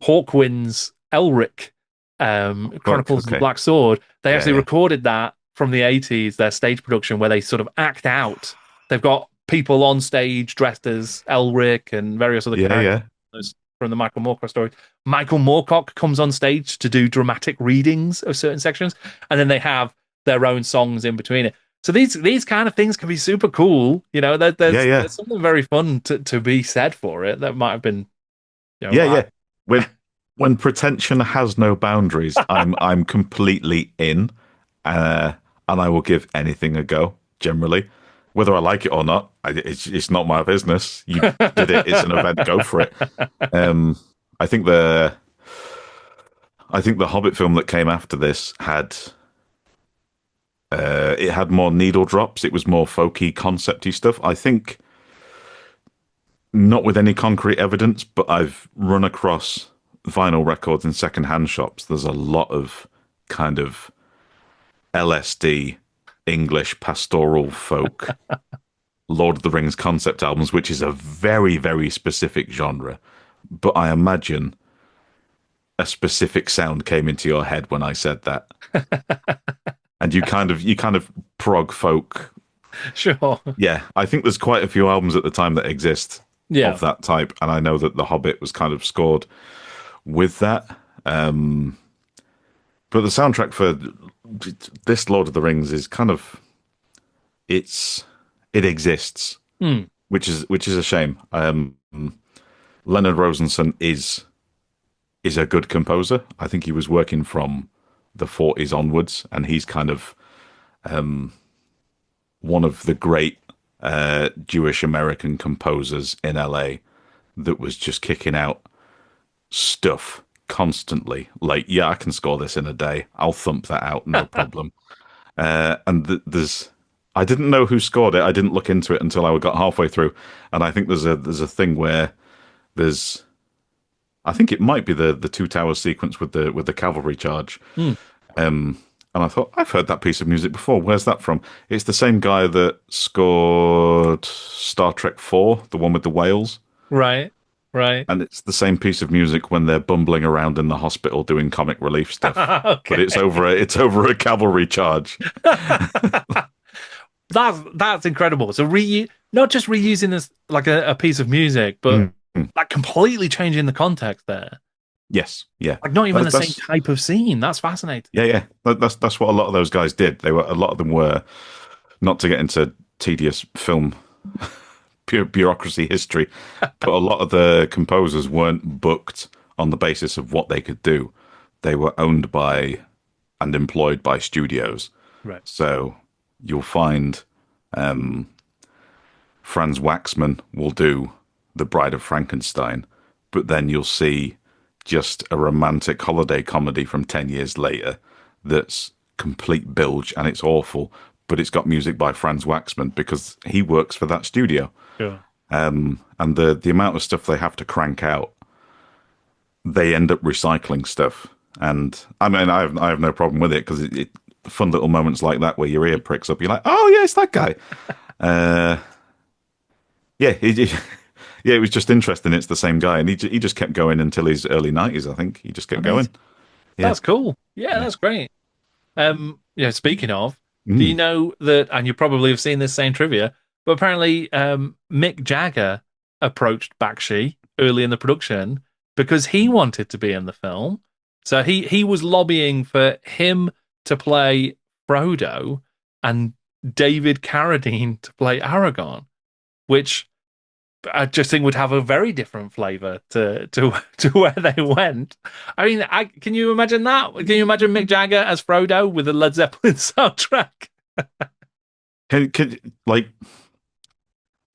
S1: Hawkwind's Elric,
S2: Fuck.
S1: Chronicles of the
S2: Okay.
S1: Black Sword. They
S2: Yeah,
S1: actually
S2: yeah.
S1: recorded that from the 80s, their stage production, where they sort of act out. They've got people on stage dressed as Elric and various other
S2: Yeah,
S1: characters
S2: yeah.
S1: from the Michael Moorcock story. Michael Moorcock comes on stage to do dramatic readings of certain sections, and then they have their own songs in between it. So these kind of things can be super cool.
S2: Yeah, yeah.
S1: There's something very fun to be said for it. That might have been,
S2: Yeah, yeah. When pretension has no boundaries, I'm completely in, uh, and I will give anything a go. Generally, whether I like it or not, it's not my business. You did it; it's an event. Go for it. Um, I think the Hobbit film that came after this had it had more needle drops. It was more folky, concepty stuff. I think not with any concrete evidence, but I've run across vinyl records in secondhand shops. There's a lot of kind of LSD, English pastoral folk, Lord of the Rings concept albums, which is a very, very specific genre. But I imagine a specific sound came into your head when I said that. And you kind of prog folk.
S1: Sure.
S2: Yeah, I think there's quite a few albums at the time that exist
S1: Yeah.
S2: of that type, and I know that The Hobbit was kind of scored with that. But the soundtrack for this Lord of the Rings is kind of it exists,
S1: Hmm.
S2: which is a shame. Leonard Rosenson is a good composer. I think he was working from the 40s onwards, and he's kind of one of the great Jewish American composers in LA that was just kicking out stuff constantly. Like, yeah, I can score this in a day. I'll thump that out, no problem. I didn't know who scored it. I didn't look into it until I got halfway through, and I think there's a thing where there's I think it might be the Two Towers sequence with the cavalry charge.
S1: Hmm.
S2: And I thought, I've heard that piece of music before. Where's that from? It's the same guy that scored Star Trek 4, the one with the whales.
S1: Right, right.
S2: And it's the same piece of music when they're bumbling around in the hospital doing comic relief stuff. But
S1: Okay.
S2: it's over a cavalry charge.
S1: That's incredible. So not just reusing this like a piece of music, but
S2: Mm, mm.
S1: like completely changing the context there.
S2: Yes, yeah.
S1: Like not even the same
S2: That's
S1: type of scene. That's fascinating.
S2: yeah, yeah. That's what a lot of those guys did. A lot of them were, not to get into tedious film bureaucracy history, but a lot of the composers weren't booked on the basis of what they could do. They were owned by and employed by studios.
S1: Right.
S2: So you'll find Franz Waxman will do The Bride of Frankenstein, but then you'll see just a romantic holiday comedy from 10 years later that's complete bilge and it's awful, but it's got music by Franz Waxman because he works for that studio.
S1: Sure.
S2: And the amount of stuff they have to crank out, they end up recycling stuff. And I mean, I have no problem with it because fun little moments like that where your ear pricks up, you're like, oh yeah, it's that guy. Yeah, yeah, it was just interesting. It's the same guy, and he just kept going until his early 90s. I think he just kept going.
S1: Amazing.
S2: Yeah,
S1: That's cool. Yeah,
S2: yeah.
S1: that's great. Yeah, speaking of, do you
S2: Mm.
S1: know that, and you probably have seen this same trivia, but apparently Mick Jagger approached Bakshi early in the production because he wanted to be in the film. So he was lobbying for him to play Frodo and David Carradine to play Aragorn, which I just think would have a very different flavor to where they went. I mean, can you imagine that? Can you imagine Mick Jagger as Frodo with a Led Zeppelin soundtrack?
S2: Like,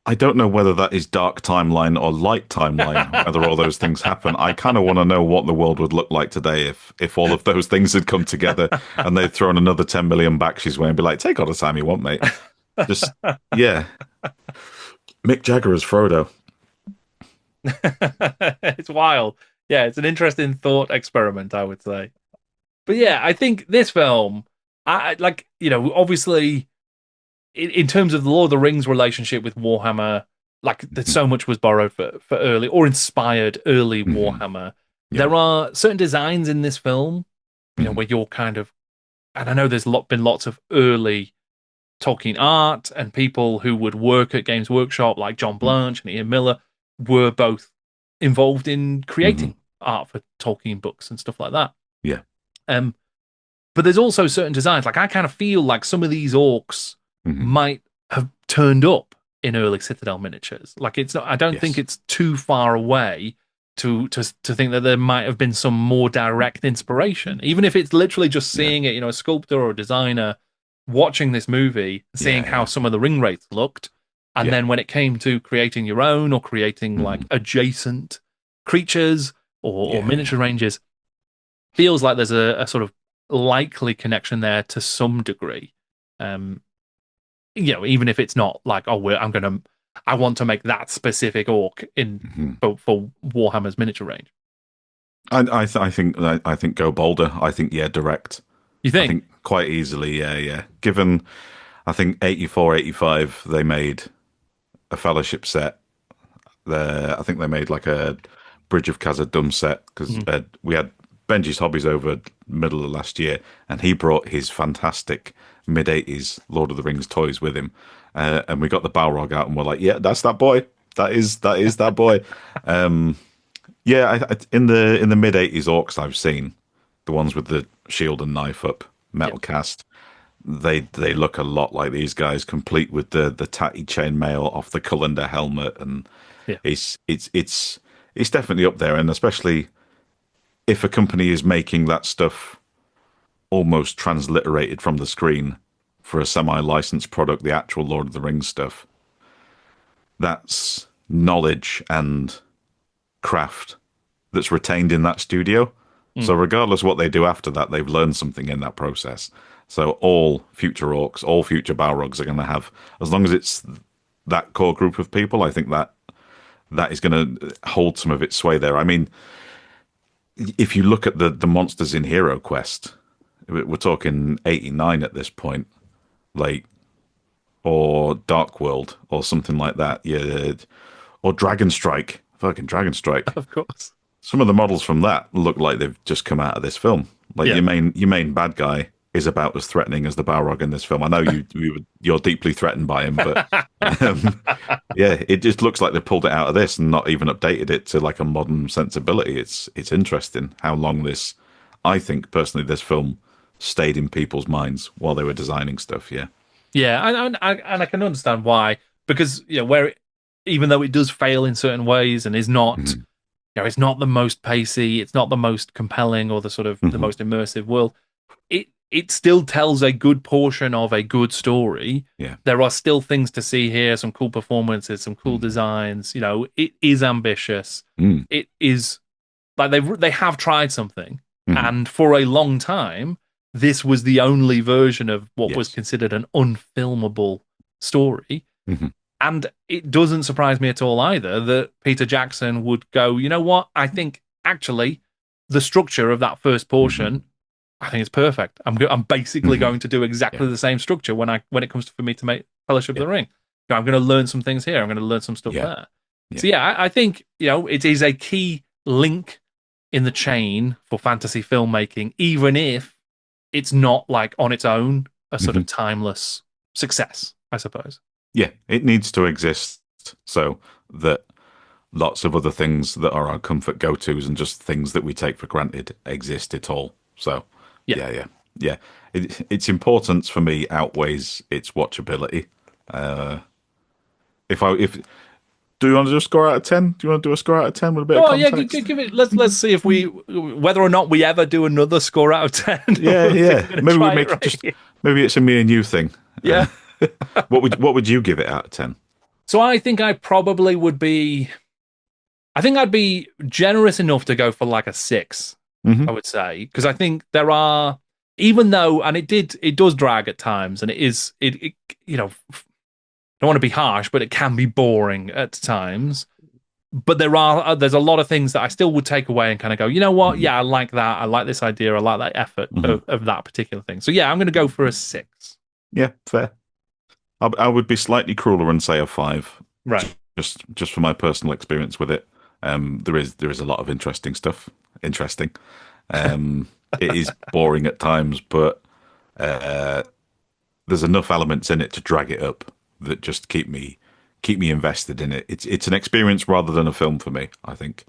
S2: I don't know whether that is dark timeline or light timeline, whether all those things happen. I kind of want to know what the world would look like today if all of those things had come together and they'd thrown another 10 million Bakshi's way and be like, take all the time you want, mate. Just, yeah. Mick Jagger as Frodo.
S1: It's wild. Yeah, it's an interesting thought experiment, I would say. But yeah, I think this film, I like, obviously in terms of the Lord of the Rings relationship with Warhammer, like that so much was borrowed for early or inspired early
S2: Mhm.
S1: Warhammer.
S2: Yeah.
S1: There are certain designs in this film,
S2: Mhm.
S1: where you're kind of, and I know there's been lots of early Tolkien art and people who would work at Games Workshop, like John Blanche and Ian Miller, were both involved in
S2: Mhm.
S1: creating art for Tolkien books and stuff like that.
S2: Yeah.
S1: Um, but there's also certain designs. Like I kind of feel like some of these orcs
S2: Mhm.
S1: might have turned up in early Citadel miniatures. Like it's not. I don't think
S2: Yes.
S1: it's too far away to think that there might have been some more direct inspiration, even if it's literally just
S2: Yeah.
S1: seeing it. A sculptor or a designer watching this movie, seeing
S2: Yeah.
S1: how
S2: Yeah.
S1: some of the ring rates looked, and
S2: Yeah.
S1: then when it came to creating your own or creating like
S2: Mhm.
S1: adjacent creatures or
S2: Yeah.
S1: miniature ranges, feels like there's a sort of likely connection there to some degree. Um, even if it's not like, oh, I want to make that specific orc in
S2: Mhm.
S1: for Warhammer's miniature range.
S2: I think go bolder. I think yeah, direct.
S1: You
S2: I
S1: think?
S2: think quite easily, yeah, yeah. Given, I think 84, 85, they made a fellowship set. I think they made like a Bridge of Khazad-dûm set because
S1: Mhm.
S2: we had Benji's Hobbies over middle of last year, and he brought his fantastic mid-80s Lord of the Rings toys with him, and we got the Balrog out, and we're like, yeah, that's that boy. That is that boy. Yeah, in the mid-80s orcs I've seen, the ones with the shield and knife up,
S1: Yeah,
S2: metal cast. They look a lot like these guys, complete with the tatty chainmail off the Cullender helmet, and
S1: yeah.
S2: it's it's definitely up there, and especially if a company is making that stuff almost transliterated from the screen for a semi-licensed product, the actual Lord of the Rings stuff, that's knowledge and craft that's retained in that studio. So regardless what they do after that, they've learned something in that process. So all future orcs, all future Balrogs are going to have, as long as it's that core group of people, I think that is going to hold some of its sway there. I mean, if you look at the monsters in Hero Quest, we're talking 89 at this point, like, or Dark World or something like that. Yeah, or Dragon Strike, fucking Dragon Strike.
S1: Of course.
S2: Some of the models from that look like they've just come out of this film. Like
S1: Yeah.
S2: your main bad guy is about as threatening as the Balrog in this film. I know you're deeply threatened by him, but um, yeah, it just looks like they pulled it out of this and not even updated it to like a modern sensibility. It's interesting how long this. I think personally, this film stayed in people's minds while they were designing stuff. Yeah.
S1: Yeah, and I can understand why, because even though it does fail in certain ways and is not,
S2: Mhm.
S1: it's not the most pacey, it's not the most compelling or the sort of the
S2: Mhm.
S1: most immersive world. It still tells a good portion of a good story.
S2: Yeah.
S1: There are still things to see here, some cool performances, some cool
S2: Mhm.
S1: designs. It is ambitious.
S2: Mm.
S1: It is like they have tried something,
S2: Mhm.
S1: and for a long time, this was the only version of what was
S2: Yes.
S1: considered an unfilmable story.
S2: Mhm.
S1: And it doesn't surprise me at all either that Peter Jackson would go, you know what? I think actually the structure of that first
S2: Mhm.
S1: portion, I think it's perfect. I'm basically
S2: Mhm.
S1: going to do
S2: Yeah.
S1: exactly the same structure when it comes for me to make Fellowship of
S2: Yeah.
S1: the Ring. I'm going to learn some things here. I'm going to learn some stuff
S2: Yeah.
S1: there. So
S2: Yeah.
S1: yeah, I think it is a key link in the chain for fantasy filmmaking, even if it's not like on its own a sort of
S2: Mhm.
S1: timeless success, I suppose.
S2: Yeah. It needs to exist so that lots of other things that are our comfort go-tos and just things that we take for granted exist at all. So,
S1: Yeah.
S2: yeah, yeah, yeah. Its importance for me outweighs its watchability. Uh, if do you want to do a score out of 10? Do you want to do a score out of 10 with a bit of
S1: Oh yeah,
S2: context?
S1: give it. Let's see if we whether or not we ever do another score out of 10.
S2: Yeah,
S1: We're
S2: yeah.
S1: going to
S2: Maybe we
S1: try it
S2: make it
S1: right
S2: just.
S1: here.
S2: Maybe it's a me and you thing.
S1: Yeah.
S2: What would you give it out of 10?
S1: So I think I probably would be. I think I'd be generous enough to go for like a 6. I
S2: Hmm.
S1: would say because I think there are, even though, and it does drag at times, and it don't want to be harsh, but it can be boring at times. But there's a lot of things that I still would take away and kind of go, you know what?
S2: Hmm.
S1: Yeah, I like that. I like this idea. I like that effort
S2: Hmm.
S1: of that particular thing. So yeah, I'm going to go for a 6.
S2: Yeah, fair. I would be slightly crueler and say a 5,
S1: Right.
S2: just for my personal experience with it. There is a lot of interesting stuff. Interesting. It is boring at times, but uh, there's enough elements in it to drag it up that just keep me invested in it. It's an experience rather than a film for me, I think.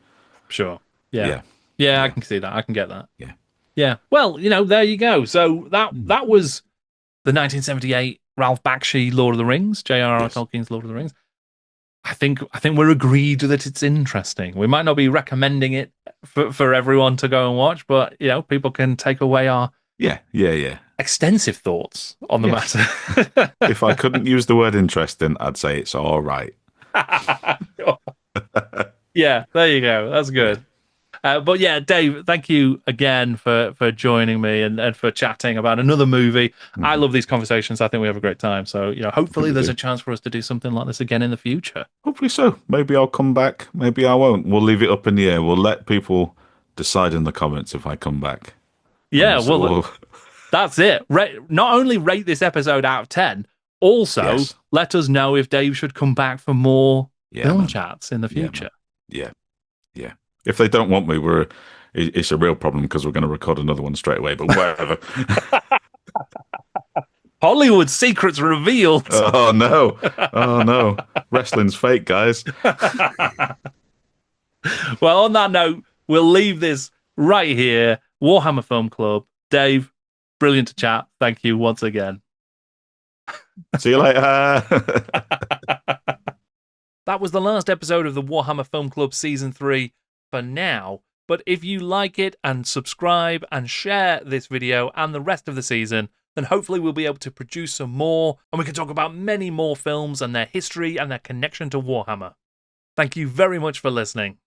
S1: Sure. Yeah.
S2: Yeah,
S1: Yeah, I
S2: yeah,
S1: can see that. I can get that.
S2: yeah.
S1: Yeah. Well, there you go. So
S2: Mm.
S1: that was the 1978 Ralph Bakshi Lord of the Rings, J.R.R.
S2: Yes.
S1: Tolkien's Lord of the Rings. I think we're agreed that it's interesting. We might not be recommending it for everyone to go and watch, but people can take away our
S2: Yeah, yeah, yeah.
S1: extensive thoughts on the
S2: Yes.
S1: matter.
S2: If I couldn't use the word interesting, I'd say it's all right.
S1: Yeah, there you go. That's
S2: Yeah.
S1: good. But yeah, Dave, thank you again for joining me and for chatting about another movie. I
S2: Hmm.
S1: love these conversations. I think we have a great time. So,
S2: I think
S1: hopefully
S2: we
S1: there's
S2: do.
S1: a chance for us to do something like this again in the future.
S2: Hopefully so. Maybe I'll come back. Maybe I won't. We'll leave it up in the air. We'll let people decide in the comments if I come back. And
S1: Yeah, well,
S2: we'll
S1: that's it. Not only rate this episode out of 10, also
S2: yes.
S1: let us know if Dave should come back for more
S2: Yeah,
S1: film
S2: man.
S1: chats in the
S2: Yeah, man.
S1: future.
S2: Yeah, yeah. If they don't want me, it's a real problem because we're going to record another one straight away. But whatever.
S1: Hollywood secrets revealed.
S2: Oh no. Oh no. Wrestling's fake, guys.
S1: Well, on that note, we'll leave this right here. Warhammer Film Club. Dave, brilliant to chat. Thank you once again.
S2: See you later.
S1: That was the last episode of the Warhammer Film Club Season 3 for now. But if you like it and subscribe and share this video and the rest of the season, then hopefully we'll be able to produce some more and we can talk about many more films and their history and their connection to Warhammer. Thank you very much for listening.